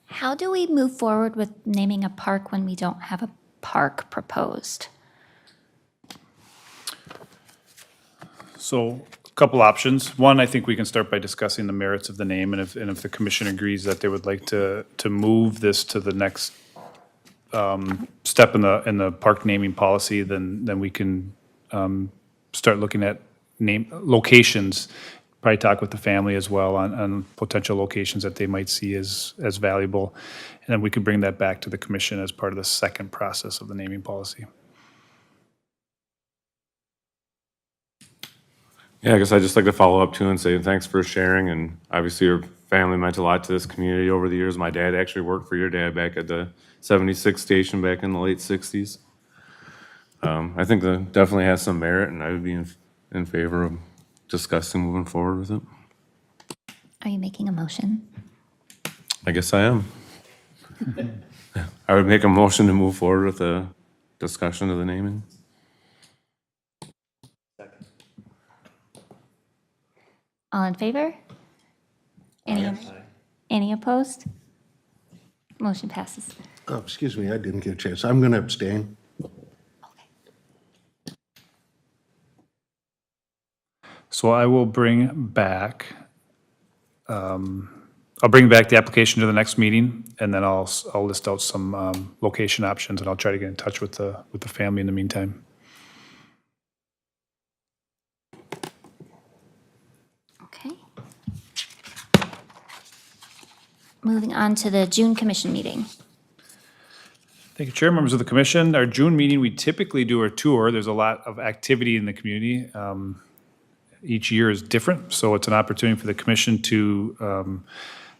Speaker 1: How do we move forward with naming a park when we don't have a park proposed?
Speaker 4: So a couple options. One, I think we can start by discussing the merits of the name, and if the commission agrees that they would like to move this to the next step in the park naming policy, then we can start looking at locations. Probably talk with the family as well on potential locations that they might see as valuable. And then we could bring that back to the commission as part of the second process of the naming policy.
Speaker 5: Yeah, I guess I'd just like to follow up too and say thanks for sharing, and obviously your family meant a lot to this community over the years. My dad actually worked for your dad back at the 76 station back in the late 60s. I think that definitely has some merit, and I would be in favor of discussing moving forward with it.
Speaker 1: Are you making a motion?
Speaker 5: I guess I am. I would make a motion to move forward with a discussion of the naming.
Speaker 1: All in favor? Any opposed? Motion passes.
Speaker 2: Oh, excuse me, I didn't get a chance. I'm going to abstain.
Speaker 4: So I will bring back, I'll bring back the application to the next meeting, and then I'll list out some location options, and I'll try to get in touch with the family in the meantime.
Speaker 1: Okay. Moving on to the June commission meeting.
Speaker 4: Thank you, Chair, members of the commission. Our June meeting, we typically do a tour. There's a lot of activity in the community. Each year is different, so it's an opportunity for the commission to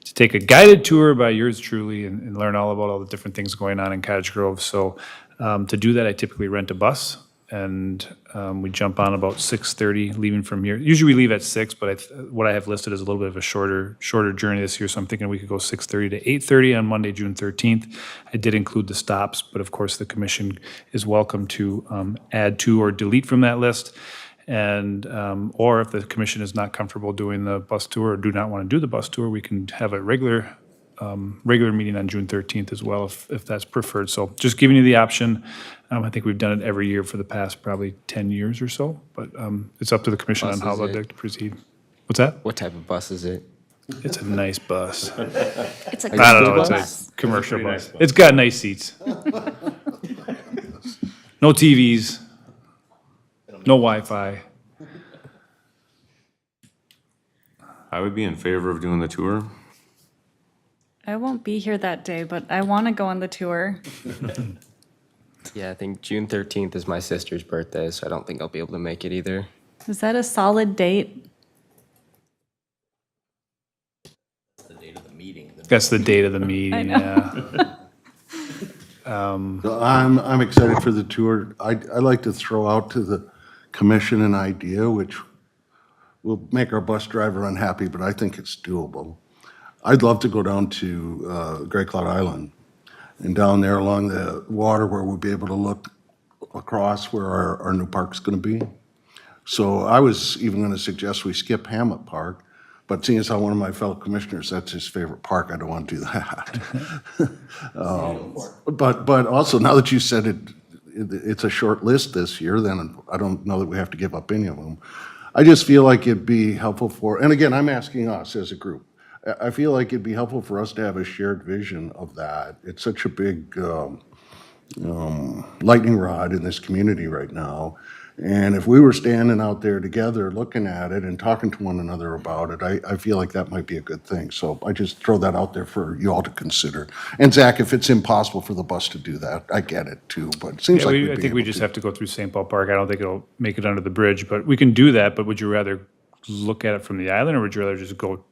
Speaker 4: take a guided tour by yours truly and learn all about all the different things going on in Cottage Grove. So to do that, I typically rent a bus, and we jump on about 6:30, leaving from here. Usually we leave at 6, but what I have listed is a little bit of a shorter journey this year, so I'm thinking we could go 6:30 to 8:30 on Monday, June 13th. I did include the stops, but of course the commission is welcome to add to or delete from that list. And, or if the commission is not comfortable doing the bus tour or do not want to do the bus tour, we can have a regular meeting on June 13th as well, if that's preferred. So just giving you the option. I think we've done it every year for the past probably 10 years or so, but it's up to the commission on how they'd like to proceed. What's that?
Speaker 7: What type of bus is it?
Speaker 4: It's a nice bus.
Speaker 1: It's a
Speaker 4: I don't know,
Speaker 1: bus.
Speaker 4: it's a commercial bus. It's got nice seats. No TVs. No Wi-Fi.
Speaker 5: I would be in favor of doing the tour.
Speaker 9: I won't be here that day, but I want to go on the tour.
Speaker 7: Yeah, I think June 13th is my sister's birthday, so I don't think I'll be able to make it either.
Speaker 9: Is that a solid date?
Speaker 8: The date of the meeting.
Speaker 4: That's the date of the meeting,
Speaker 9: know.
Speaker 4: yeah.
Speaker 2: I'm excited for the tour. I'd like to throw out to the commission an idea which will make our bus driver unhappy, but I think it's doable. I'd love to go down to Great Cloud Island and down there along the water where we'll be able to look across where our new park's gonna be. So I was even gonna suggest we skip Hamlet Park, but seeing as how one of my fellow commissioners, that's his favorite park, I don't want to do that. But also, now that you said it's a short list this year, then I don't know that we have to give up any of them. I just feel like it'd be helpful for, and again, I'm asking us as a group, I feel like it'd be helpful for us to have a shared vision of that. It's such a big lightning rod in this community right now. And if we were standing out there together looking at it and talking to one another about it, I feel like that might be a good thing. So I just throw that out there for you all to consider. And Zach, if it's impossible for the bus to do that, I get it too, but it seems
Speaker 4: Yeah,
Speaker 2: like we'd
Speaker 4: I
Speaker 2: be
Speaker 4: think we
Speaker 2: able
Speaker 4: just
Speaker 2: to.
Speaker 4: have to go through St. Paul Park. I don't think it'll make it under the bridge, but we can do that. But would you rather look at it from the island, or would you rather just go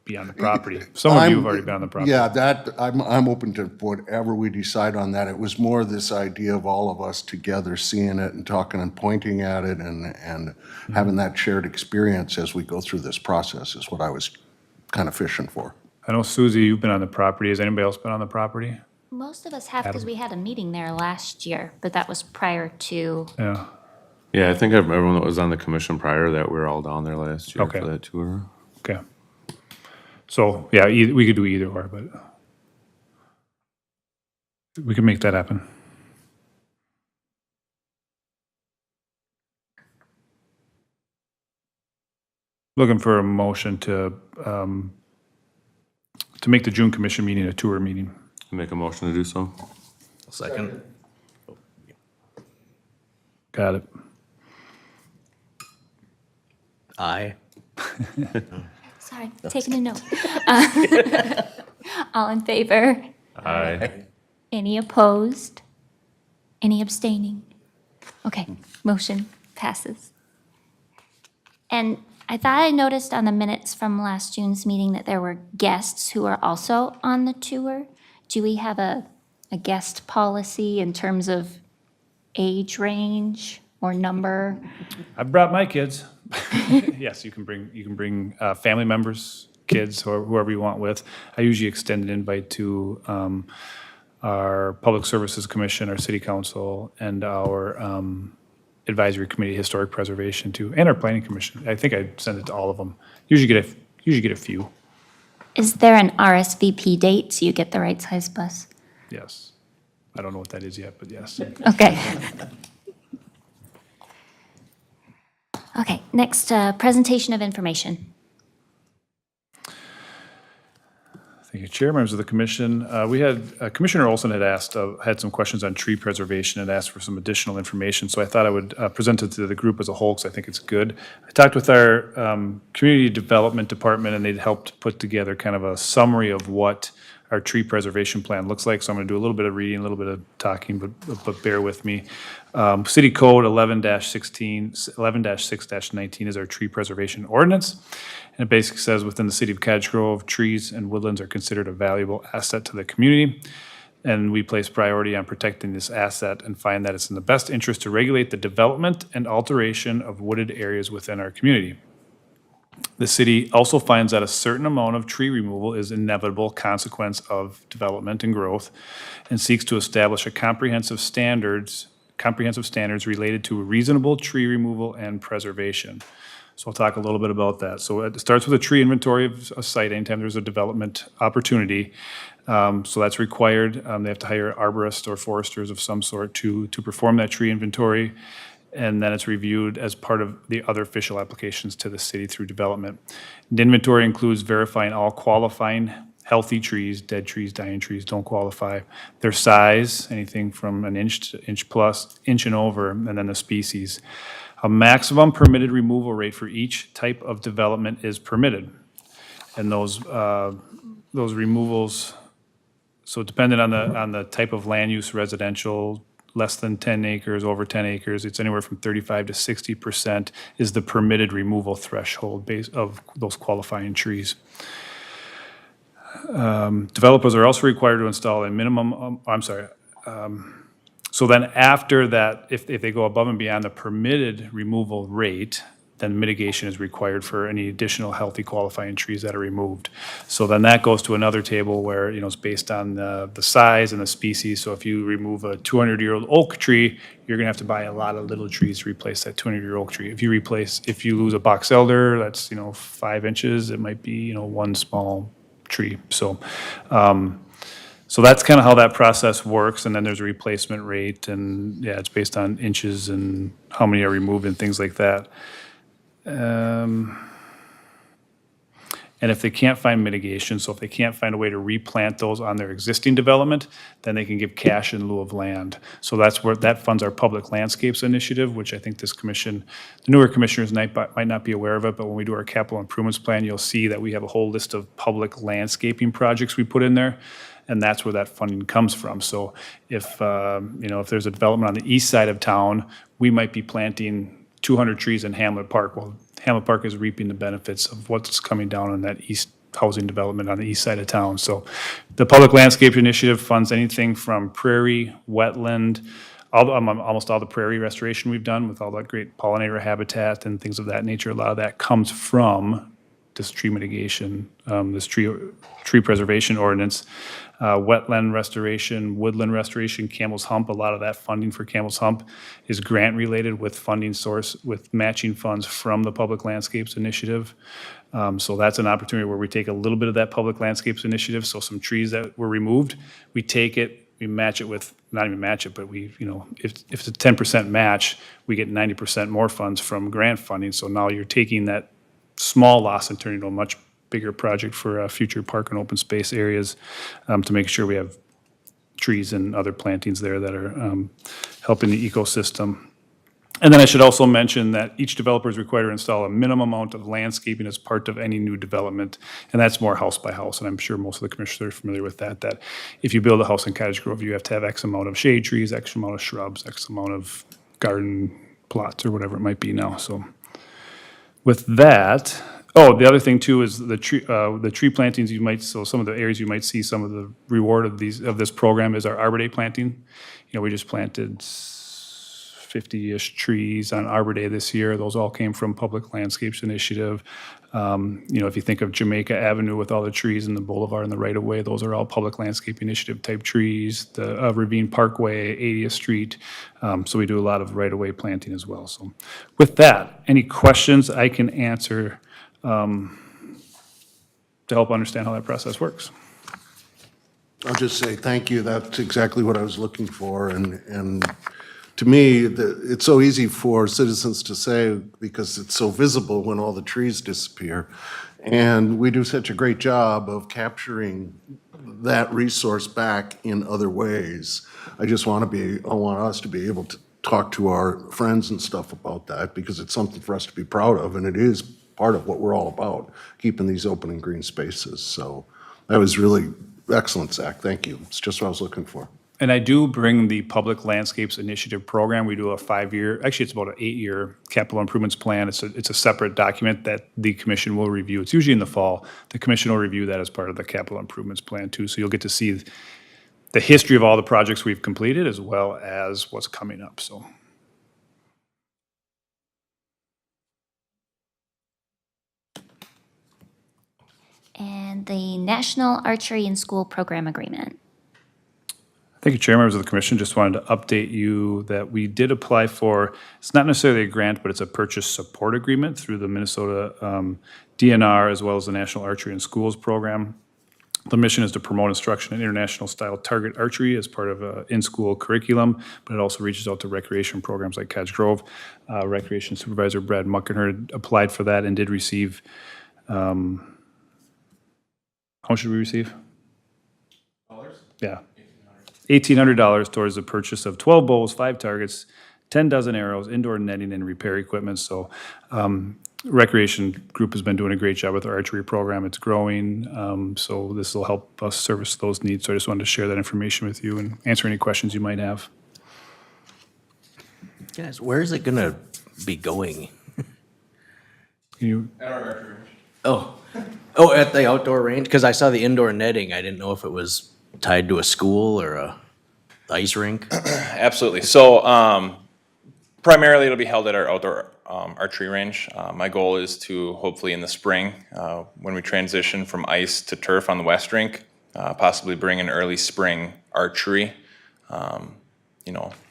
Speaker 4: be on the property? Some of you have already been on the property.
Speaker 2: Yeah, I'm open to whatever we decide on that. It was more this idea of all of us together seeing it and talking and pointing at it and having that shared experience as we go through this process is what I was kind of fishing for.
Speaker 4: I know, Susie, you've been on the property. Has anybody else been on the property?
Speaker 1: Most of us have, because we had a meeting there last year, but that was prior to,
Speaker 4: Yeah.
Speaker 5: Yeah, I think everyone that was on the commission prior to that, we were all down there last year
Speaker 4: Okay.
Speaker 5: for that tour.
Speaker 4: Okay. So, yeah, we could do either or, but we can make that happen. Looking for a motion to make the June commission meeting a tour meeting.
Speaker 5: Make a motion to do so.
Speaker 8: Second?
Speaker 4: Got it.
Speaker 8: Aye.
Speaker 1: sorry, taking a note. All in favor?
Speaker 5: Aye.
Speaker 1: Any opposed? Any abstaining? Okay, motion passes. And I thought I noticed on the minutes from last June's meeting that there were guests who are also on the tour. Do we have a guest policy in terms of age range or number?
Speaker 4: I brought my kids. Yes, you can bring family members, kids, or whoever you want with. I usually extend an invite to our Public Services Commission, our City Council, and our Advisory Committee, Historic Preservation too, and our Planning Commission. I think I send it to all of them. Usually get a few.
Speaker 1: Is there an RSVP date so you get the right size bus?
Speaker 4: Yes. I don't know what that is yet, but yes.
Speaker 1: Okay. Okay, next, presentation of information.
Speaker 4: Thank you, Chair, members of the commission. We had, Commissioner Olson had some questions on tree preservation and asked for some additional information, so I thought I would present it to the group as a whole, because I think it's good. I talked with our Community Development Department, and they'd helped put together kind of a summary of what our tree preservation plan looks like, so I'm gonna do a little bit of reading, a little bit of talking, but bear with me. City Code 11-6-19 is our tree preservation ordinance. And it basically says, within the city of Cottage Grove, trees and woodlands are considered a valuable asset to the community. And we place priority on protecting this asset and find that it's in the best interest to regulate the development and alteration of wooded areas within our community. The city also finds that a certain amount of tree removal is an inevitable consequence of development and growth, and seeks to establish a comprehensive standards related to reasonable tree removal and preservation. So I'll talk a little bit about that. So it starts with a tree inventory of a site anytime there's a development opportunity. So that's required. They have to hire arborists or foresters of some sort to perform that tree inventory. And then it's reviewed as part of the other official applications to the city through development. The inventory includes verifying all qualifying healthy trees, dead trees, dying trees don't qualify, their size, anything from an inch to inch plus, inch and over, and then the species. A maximum permitted removal rate for each type of development is permitted. And those removals, so dependent on the type of land use, residential, less than 10 acres, over 10 acres, it's anywhere from 35 to 60% is the permitted removal threshold of those qualifying trees. Developers are also required to install a minimum, So then after that, if they go above and beyond the permitted removal rate, then mitigation is required for any additional healthy qualifying trees that are removed. So then that goes to another table where, it's based on the size and the species. So if you remove a 200-year-old oak tree, you're gonna have to buy a lot of little trees to replace that 200-year oak tree. If you lose a box elder, that's, 5 inches, it might be, one small tree. So that's kind of how that process works, and then there's a replacement rate, and yeah, it's based on inches and how many are removed and things like that. And if they can't find mitigation, so if they can't find a way to replant those on their existing development, then they can give cash in lieu of land. So that's where, that funds our Public Landscapes Initiative, which I think this commission, the newer commissioners might not be aware of it, but when we do our capital improvements plan, you'll see that we have a whole list of public landscaping projects we put in there. And that's where that funding comes from. So if, if there's a development on the east side of town, we might be planting 200 trees in Hamlet Park. Well, Hamlet Park is reaping the benefits of what's coming down on that east housing development on the east side of town. So the Public Landscape Initiative funds anything from prairie, wetland, almost all the prairie restoration we've done with all that great pollinator habitat and things of that nature. A lot of that comes from this tree mitigation, this tree preservation ordinance, wetland restoration, woodland restoration, Camel's Hump. A lot of that funding for Camel's Hump is grant related with funding source with matching funds from the Public Landscapes Initiative. So that's an opportunity where we take a little bit of that Public Landscapes Initiative. So some trees that were removed, we take it, we match it with, not even match it, but we, if it's a 10% match, we get 90% more funds from grant funding. So now you're taking that small loss and turning it into a much bigger project for future park and open space areas to make sure we have trees and other plantings there that are helping the ecosystem. And then I should also mention that each developer is required to install a minimum amount of landscaping as part of any new development, and that's more house by house, and I'm sure most of the commissioners are familiar with that, that if you build a house in Cottage Grove, you have to have X amount of shade trees, X amount of shrubs, X amount of garden plots, or whatever it might be now, so. With that, the other thing too is the tree plantings you might, so some of the areas you might see some of the reward of this program is our Arbor Day planting. We just planted 50-ish trees on Arbor Day this year. Those all came from Public Landscapes Initiative. If you think of Jamaica Avenue with all the trees and the boulevard and the right-of-way, those are all Public Landscape Initiative type trees. The Ravine Parkway, 80th Street. So we do a lot of right-of-way planting as well. So with that, any questions I can answer to help understand how that process works?
Speaker 2: I'll just say thank you. That's exactly what I was looking for. And to me, it's so easy for citizens to say because it's so visible when all the trees disappear. And we do such a great job of capturing that resource back in other ways. I want us to be able to talk to our friends and stuff about that because it's something for us to be proud of, and it is part of what we're all about, keeping these open and green spaces. So that was really excellent, Zach. Thank you. It's just what I was looking for.
Speaker 4: And I do bring the Public Landscapes Initiative program. We do a 5-year, actually it's about an 8-year capital improvements plan. It's a separate document that the commission will review. It's usually in the fall. The commission will review that as part of the capital improvements plan too. So you'll get to see the history of all the projects we've completed as well as what's coming up, so.
Speaker 1: And the National Archery in School Program Agreement.
Speaker 4: Thank you, Chair, members of the commission. Just wanted to update you that we did apply for, it's not necessarily a grant, but it's a purchase support agreement through the Minnesota DNR as well as the National Archery in Schools program. The mission is to promote instruction in international style target archery as part of an in-school curriculum, but it also reaches out to recreation programs like Cottage Grove. Recreation Supervisor Brad Muckenherd applied for that and did receive, how much did we receive? Yeah. $1,800 towards the purchase of 12 bows, 5 targets, 10 dozen arrows, indoor netting, and repair equipment. So Recreation Group has been doing a great job with our archery program. It's growing, so this will help us service those needs. So I just wanted to share that information with you and answer any questions you might have.
Speaker 8: Guys, where is it gonna be going?
Speaker 6: At our archery range.
Speaker 8: Oh, at the outdoor range? Because I saw the indoor netting. I didn't know if it was tied to a school or a ice rink?
Speaker 6: Absolutely. So primarily, it'll be held at our outdoor archery range. My goal is to hopefully in the spring, when we transition from ice to turf on the west rink, possibly bring an early spring archery.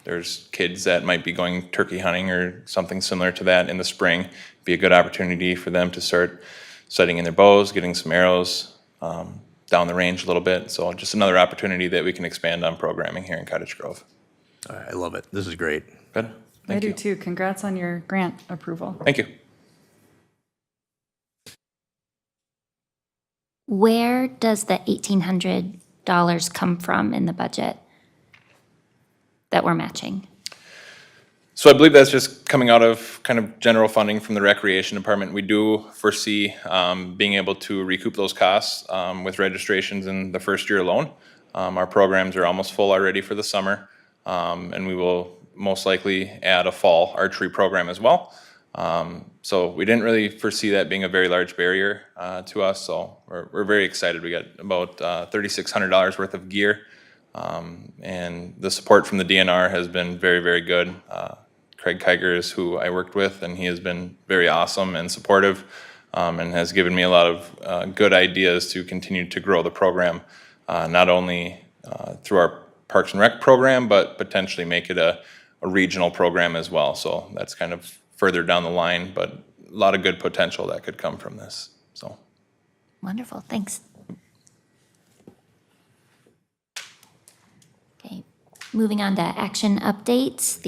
Speaker 6: There's kids that might be going turkey hunting or something similar to that in the spring. Be a good opportunity for them to start setting in their bows, getting some arrows down the range a little bit. So just another opportunity that we can expand on programming here in Cottage Grove.
Speaker 8: I love it. This is great.
Speaker 6: Good.
Speaker 9: I
Speaker 6: Thank
Speaker 9: do
Speaker 6: you.
Speaker 9: too. Congrats on your grant approval.
Speaker 6: Thank you.
Speaker 1: Where does the $1,800 come from in the budget that we're matching?
Speaker 6: So I believe that's just coming out of kind of general funding from the Recreation Department. We do foresee being able to recoup those costs with registrations in the first year alone. Our programs are almost full already for the summer, and we will most likely add a fall archery program as well. So we didn't really foresee that being a very large barrier to us, so we're very excited. We got about $3,600 worth of gear, and the support from the DNR has been very, very good. Craig Kiger is who I worked with, and he has been very awesome and supportive, and has given me a lot of good ideas to continue to grow the program, not only through our Parks and Rec program, but potentially make it a regional program as well. So that's kind of further down the line, but a lot of good potential that could come from this. So
Speaker 1: Wonderful, thanks. Okay, moving on to action updates,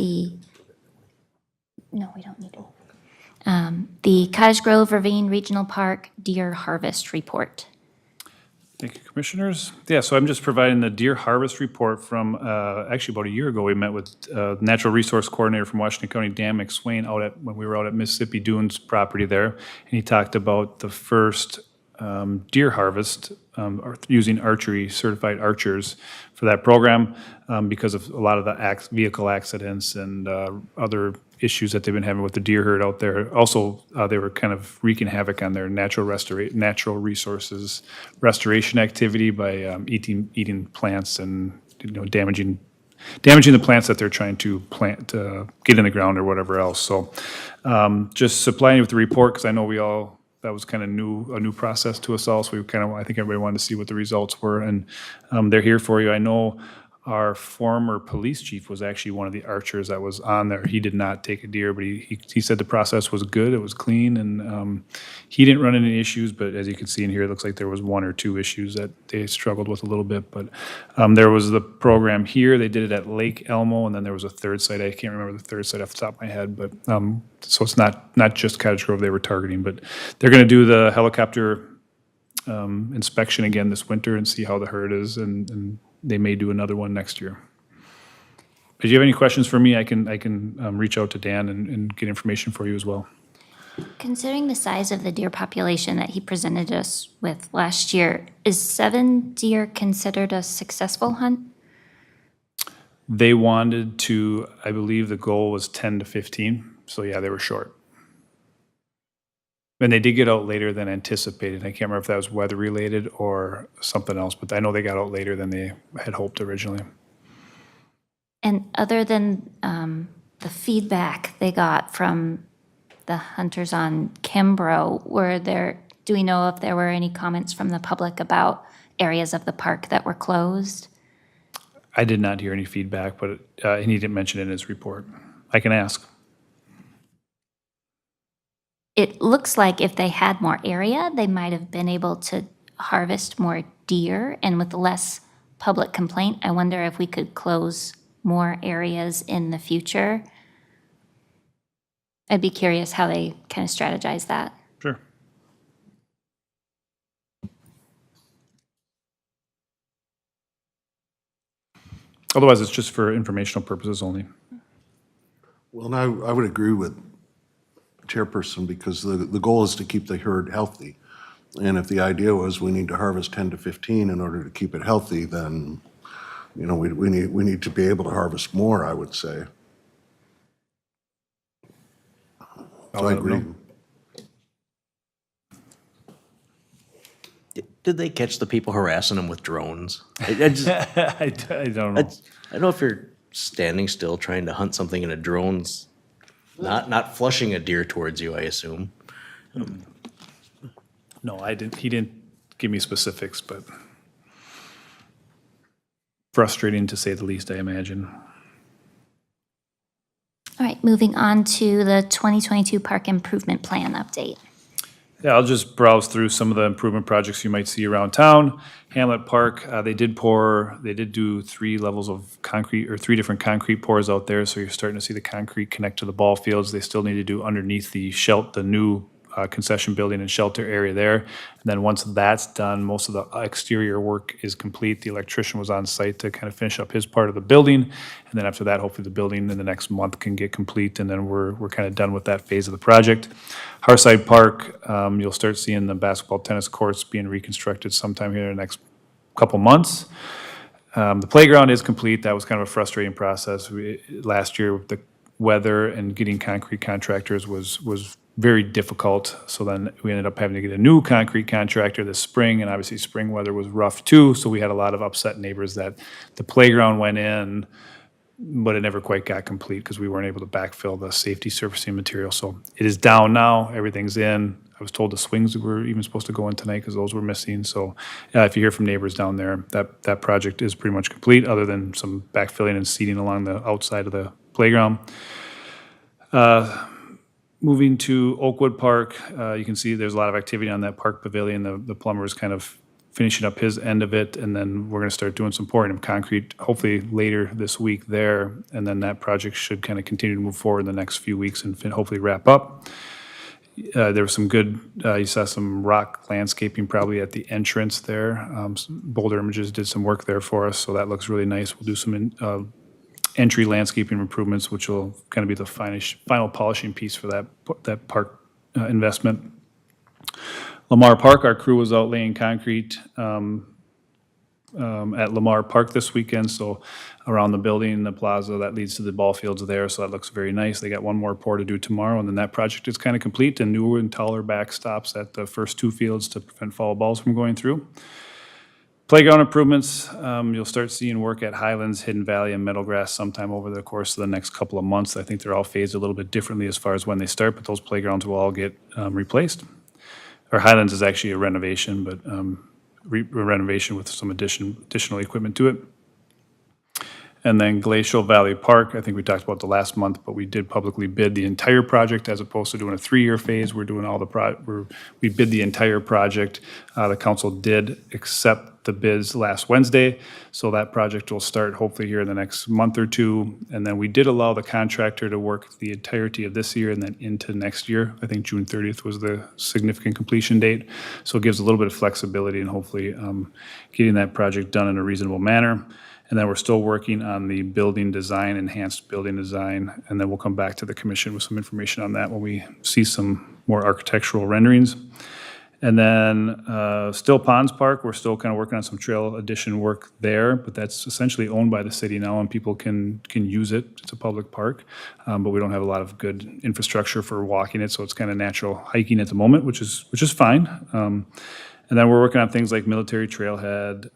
Speaker 1: no, we don't need to. The Cottage Grove Ravine Regional Park Deer Harvest Report.
Speaker 4: Thank you, Commissioners. Yeah, so I'm just providing the deer harvest report from, actually about a year ago, we met with Natural Resource Coordinator from Washington County, Dan McSwain, when we were out at Mississippi Dunes property there. And he talked about the first deer harvest using archery, certified archers for that program because of a lot of the vehicle accidents and other issues that they've been having with the deer herd out there. Also, they were kind of wreaking havoc on their natural resources restoration activity by eating plants and damaging the plants that they're trying to plant, get in the ground or whatever else. So just supplying you with the report because I know that was kind of a new process to us all. So I think everybody wanted to see what the results were, and they're here for you. I know our former police chief was actually one of the archers that was on there. He did not take a deer, but he said the process was good, it was clean, and he didn't run into any issues, but as you can see in here, it looks like there was one or two issues that they struggled with a little bit. But there was the program here, they did it at Lake Elmo, and then there was a third site. I can't remember the third site off the top of my head, but so it's not just Cottage Grove they were targeting, but they're gonna do the helicopter inspection again this winter and see how the herd is, and they may do another one next year. If you have any questions for me, I can reach out to Dan and get information for you as well.
Speaker 1: Considering the size of the deer population that he presented us with last year, is 7 deer considered a successful hunt?
Speaker 4: They wanted to, I believe the goal was 10 to 15, so yeah, they were short. And they did get out later than anticipated. I can't remember if that was weather related or something else, but I know they got out later than they had hoped originally.
Speaker 1: And other than the feedback they got from the hunters on Kimbrough, do we know if there were any comments from the public about areas of the park that were closed?
Speaker 4: I did not hear any feedback, but and he didn't mention it in his report. I can ask.
Speaker 1: It looks like if they had more area, they might have been able to harvest more deer, and with less public complaint, I wonder if we could close more areas in the future. I'd be curious how they kind of strategize that.
Speaker 4: Sure. Otherwise, it's just for informational purposes only.
Speaker 2: Well, and I would agree with Chairperson because the goal is to keep the herd healthy. And if the idea was we need to harvest 10 to 15 in order to keep it healthy, then, we need to be able to harvest more, I would say. So I agree.
Speaker 8: did they catch the people harassing them with drones? I just,
Speaker 4: I don't know.
Speaker 8: I don't know if you're standing still trying to hunt something and a drone's not flushing a deer towards you, I assume.
Speaker 4: No, he didn't give me specifics, but frustrating to say the least, I imagine.
Speaker 1: All right, moving on to the 2022 Park Improvement Plan update.
Speaker 4: Yeah, I'll just browse through some of the improvement projects you might see around town. Hamlet Park, they did do 3 levels of concrete, or 3 different concrete pours out there, so you're starting to see the concrete connect to the ball fields. They still need to do underneath the new concession building and shelter area there. And then once that's done, most of the exterior work is complete. The electrician was on site to kind of finish up his part of the building. And then after that, hopefully the building in the next month can get complete, and then we're kind of done with that phase of the project. Harside Park, you'll start seeing the basketball tennis courts being reconstructed sometime here in the next couple months. The playground is complete. That was kind of a frustrating process. Last year, the weather and getting concrete contractors was very difficult. So then we ended up having to get a new concrete contractor this spring, and obviously spring weather was rough too. So we had a lot of upset neighbors that the playground went in, but it never quite got complete because we weren't able to backfill the safety surfacing material. So it is down now, everything's in. I was told the swings were even supposed to go in tonight because those were missing. So if you hear from neighbors down there, that project is pretty much complete, other than some backfilling and seeding along the outside of the playground. Moving to Oakwood Park, you can see there's a lot of activity on that park pavilion. The plumber is kind of finishing up his end of it, and then we're going to start doing some pouring of concrete, hopefully later this week there, and then that project should kind of continue to move forward in the next few weeks and hopefully wrap up. There was some good, you saw some rock landscaping probably at the entrance there. Boulder Images did some work there for us, so that looks really nice. We'll do some entry landscaping improvements, which will kind of be the final polishing piece for that park investment. Lamar Park, our crew was out laying concrete at Lamar Park this weekend, so around the building, the plaza that leads to the ball fields there, so that looks very nice. They got one more pour to do tomorrow, and then that project is kind of complete, and newer and taller backstops at the first 2 fields to prevent foul balls from going through. Playground improvements, you'll start seeing work at Highlands, Hidden Valley, and Meadowgrass sometime over the course of the next couple of months. I think they're all phased a little bit differently as far as when they start, but those playgrounds will all get replaced. Or Highlands is actually a renovation, but a renovation with some additional equipment to it. And then Glacial Valley Park, I think we talked about the last month, but we did publicly bid the entire project as opposed to doing a 3-year phase. We're doing all we bid the entire project. The council did accept the bids last Wednesday, so that project will start hopefully here in the next month or 2. And then we did allow the contractor to work the entirety of this year and then into next year. I think June 30th was the significant completion date. So it gives a little bit of flexibility and hopefully getting that project done in a reasonable manner. And then we're still working on the building design, enhanced building design, and then we'll come back to the commission with some information on that when we see some more architectural renderings. And then Still Ponds Park, we're still kind of working on some trail addition work there, but that's essentially owned by the city now, and people can use it. It's a public park, but we don't have a lot of good infrastructure for walking it, so it's kind of natural hiking at the moment, which is fine. And then we're working on things like Military Trailhead,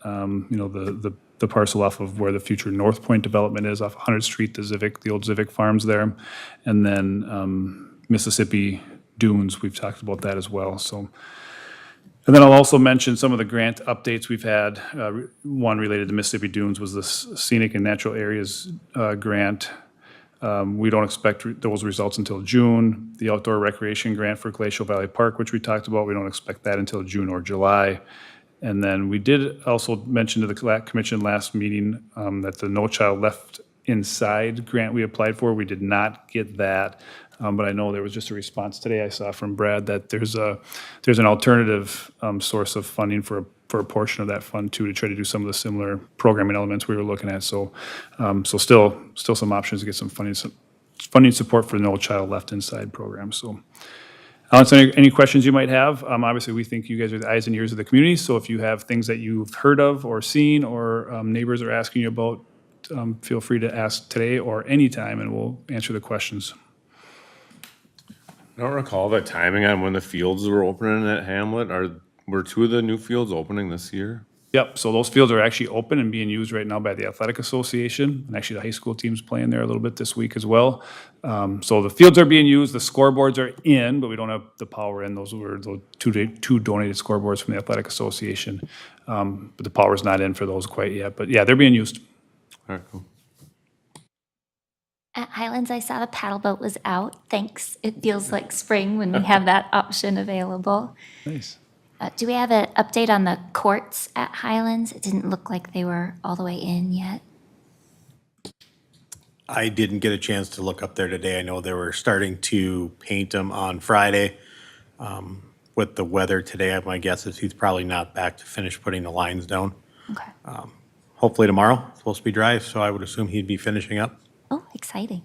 Speaker 4: the parcel off of where the future North Point development is, off 100th Street, the old Civic Farms there. And then Mississippi Dunes, we've talked about that as well. So, and then I'll also mention some of the grant updates we've had. One related to Mississippi Dunes was the Scenic and Natural Areas grant. We don't expect those results until June. The Outdoor Recreation Grant for Glacial Valley Park, which we talked about, we don't expect that until June or July. And then we did also mention to the commission last meeting that the No Child Left Inside grant we applied for, we did not get that. But I know there was just a response today I saw from Brad that there's an alternative source of funding for a portion of that fund too, to try to do some of the similar programming elements we were looking at. So still some options to get some funding support for the No Child Left Inside program. So I'll answer any questions you might have. Obviously, we think you guys are the eyes and ears of the community, so if you have things that you've heard of or seen or neighbors are asking you about, feel free to ask today or anytime, and we'll answer the questions.
Speaker 5: I don't recall the timing on when the fields were opening at Hamlet. Were two of the new fields opening this year?
Speaker 4: Yep, so those fields are actually open and being used right now by the Athletic Association, and actually the high school team's playing there a little bit this week as well. So the fields are being used, the scoreboards are in, but we don't have the power in. Those were those two donated scoreboards from the Athletic Association. But the power's not in for those quite yet, but yeah, they're being used.
Speaker 5: All right, cool.
Speaker 1: At Highlands, I saw the paddle boat was out. Thanks. It feels like spring when we have that option available.
Speaker 4: Nice.
Speaker 1: Do we have an update on the courts at Highlands? It didn't look like they were all the way in yet.
Speaker 11: I didn't get a chance to look up there today. I know they were starting to paint them on Friday. With the weather today, my guess is he's probably not back to finish putting the lines down.
Speaker 1: Okay.
Speaker 11: Hopefully tomorrow. It's supposed to be dry, so I would assume he'd be finishing up.
Speaker 1: Oh, exciting.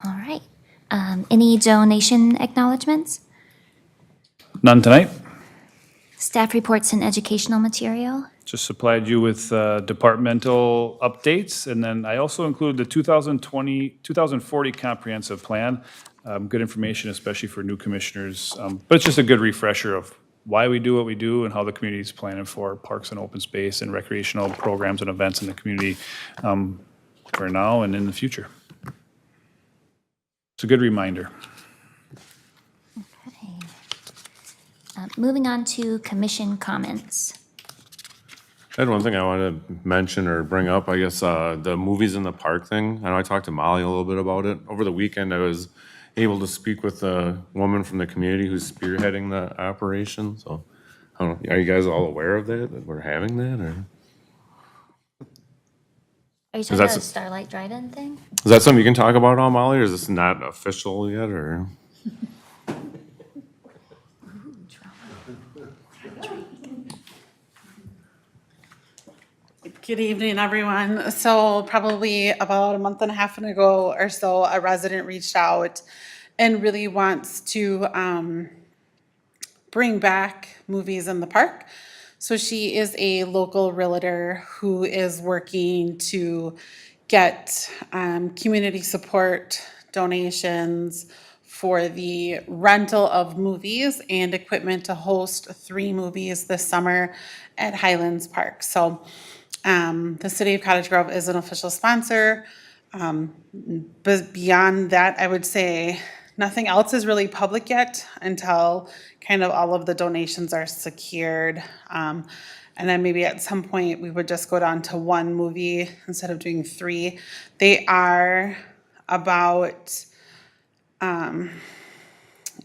Speaker 1: All right. Any donation acknowledgements?
Speaker 4: None tonight?
Speaker 1: Staff reports and educational material?
Speaker 4: Just supplied you with departmental updates, and then I also included the 2040 comprehensive plan. Good information, especially for new commissioners, but it's just a good refresher of why we do what we do and how the community is planning for parks and open space and recreational programs and events in the community for now and in the future. It's a good reminder.
Speaker 1: Okay. Moving on to commission comments.
Speaker 5: I had one thing I wanted to mention or bring up, I guess, the movies in the park thing. I know I talked to Molly a little bit about it. Over the weekend, I was able to speak with a woman from the community who's spearheading the operation, so, I don't know, are you guys all aware of that we're having that, or?
Speaker 1: Are you talking about the Starlight Drive-In thing?
Speaker 5: Is that something you can talk about, Molly, or is this not official yet, or?
Speaker 12: Good evening, everyone. So probably about a month and a half ago or so, a resident reached out and really wants to bring back movies in the park. So she is a local realtor who is working to get community support donations for the rental of movies and equipment to host 3 movies this summer at Highlands Park. So the city of Cottage Grove is an official sponsor. But beyond that, I would say nothing else is really public yet until kind of all of the donations are secured. And then maybe at some point we would just go down to 1 movie instead of doing 3. They are about, it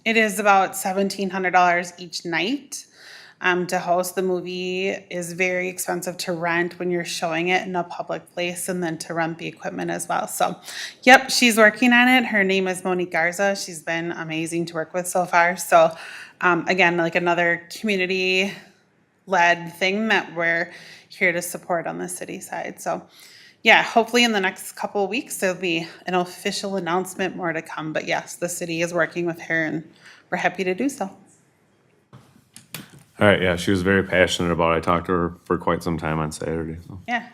Speaker 12: is about $1,700 each night. To host the movie is very expensive to rent when you're showing it in a public place, and then to rent the equipment as well. So, yep, she's working on it. Her name is Monique Garza. She's been amazing to work with so far. So, again, like another community-led thing that we're here to support on the city side. So, yeah, hopefully in the next couple of weeks, there'll be an official announcement, more to come. But yes, the city is working with her, and we're happy to do so.
Speaker 5: All right, yeah, she was very passionate about it. I talked to her for quite some time on Saturday, so,
Speaker 12: Yeah,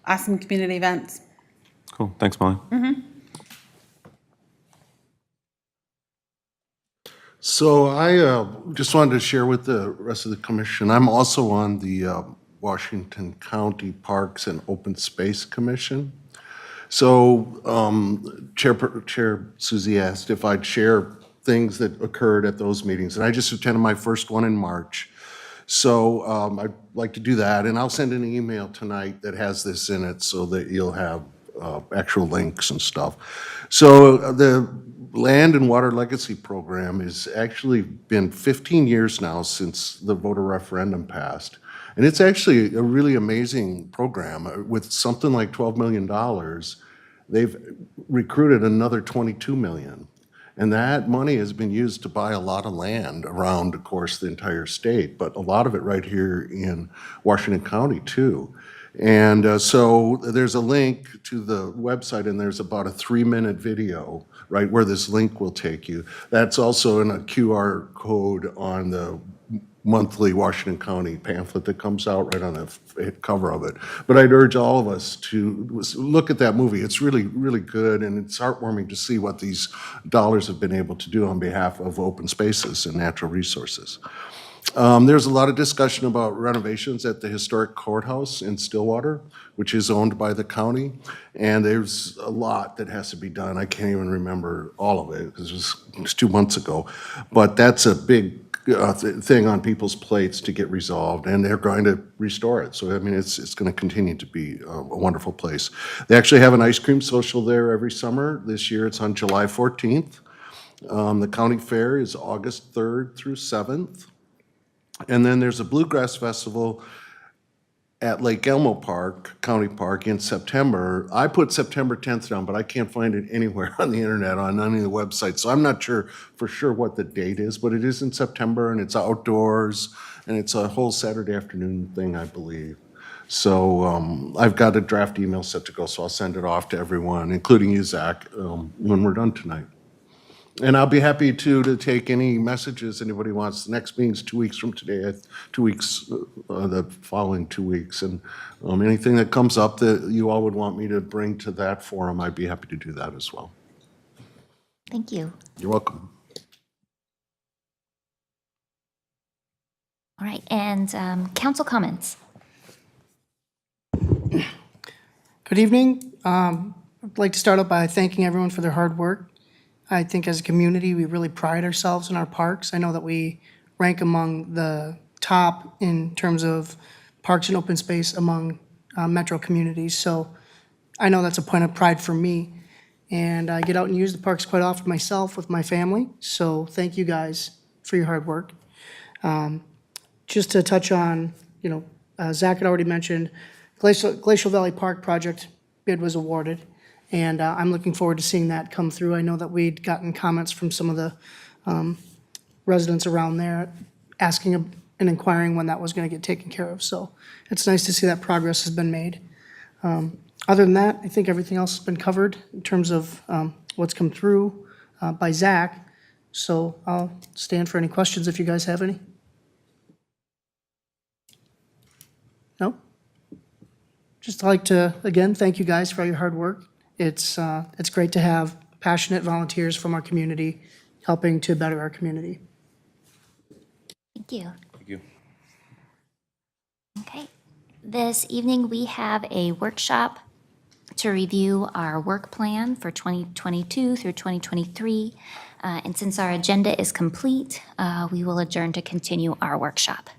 Speaker 12: awesome community events.
Speaker 5: cool, thanks, Molly.
Speaker 2: So I just wanted to share with the rest of the commission, I'm also on the Washington County Parks and Open Space Commission. So Chair Suzie asked if I'd share things that occurred at those meetings, and I just attended my first one in March. So I'd like to do that, and I'll send an email tonight that has this in it so that you'll have actual links and stuff. So the Land and Water Legacy Program has actually been 15 years now since the voter referendum passed. And it's actually a really amazing program. With something like $12 million, they've recruited another $22 million. And that money has been used to buy a lot of land around, of course, the entire state, but a lot of it right here in Washington County too. And so there's a link to the website, and there's about a 3-minute video right where this link will take you. That's also in a QR code on the monthly Washington County pamphlet that comes out right on the cover of it. But I'd urge all of us to look at that movie. It's really, really good, and it's heartwarming to see what these dollars have been able to do on behalf of open spaces and natural resources. There's a lot of discussion about renovations at the historic courthouse in Stillwater, which is owned by the county, and there's a lot that has to be done. I can't even remember all of it, because it was 2 months ago. But that's a big thing on people's plates to get resolved, and they're going to restore it. So, I mean, it's going to continue to be a wonderful place. They actually have an ice cream social there every summer. This year, it's on July 14th. The county fair is August 3rd through 7th. And then there's a Bluegrass Festival at Lake Elmo Park, County Park, in September. I put September 10th down, but I can't find it anywhere on the internet, on any of the websites. So I'm not sure for sure what the date is, but it is in September, and it's outdoors, and it's a whole Saturday afternoon thing, I believe. So I've got a draft email set to go, so I'll send it off to everyone, including you, Zach, when we're done tonight. And I'll be happy to take any messages anybody wants. The next meeting's 2 weeks from today, 2 weeks, the following 2 weeks. And anything that comes up that you all would want me to bring to that forum, I'd be happy to do that as well.
Speaker 1: Thank you.
Speaker 2: You're welcome.
Speaker 1: All right, and council comments.
Speaker 13: Good evening. I'd like to start out by thanking everyone for their hard work. I think as a community, we really pride ourselves in our parks. I know that we rank among the top in terms of parks and open space among metro communities. So I know that's a point of pride for me. And I get out and use the parks quite often myself with my family. So thank you guys for your hard work. Just to touch on, Zach had already mentioned, Glacial Valley Park project bid was awarded. And I'm looking forward to seeing that come through. I know that we'd gotten comments from some of the residents around there asking and inquiring when that was going to get taken care of. So it's nice to see that progress has been made. Other than that, I think everything else has been covered in terms of what's come through by Zach. So I'll stand for any questions if you guys have any. No? Just like to, again, thank you guys for all your hard work. It's great to have passionate volunteers from our community helping to better our community.
Speaker 1: Thank you.
Speaker 5: Thank you.
Speaker 1: Okay. This evening, we have a workshop to review our work plan for 2022 through 2023. And since our agenda is complete, we will adjourn to continue our workshop.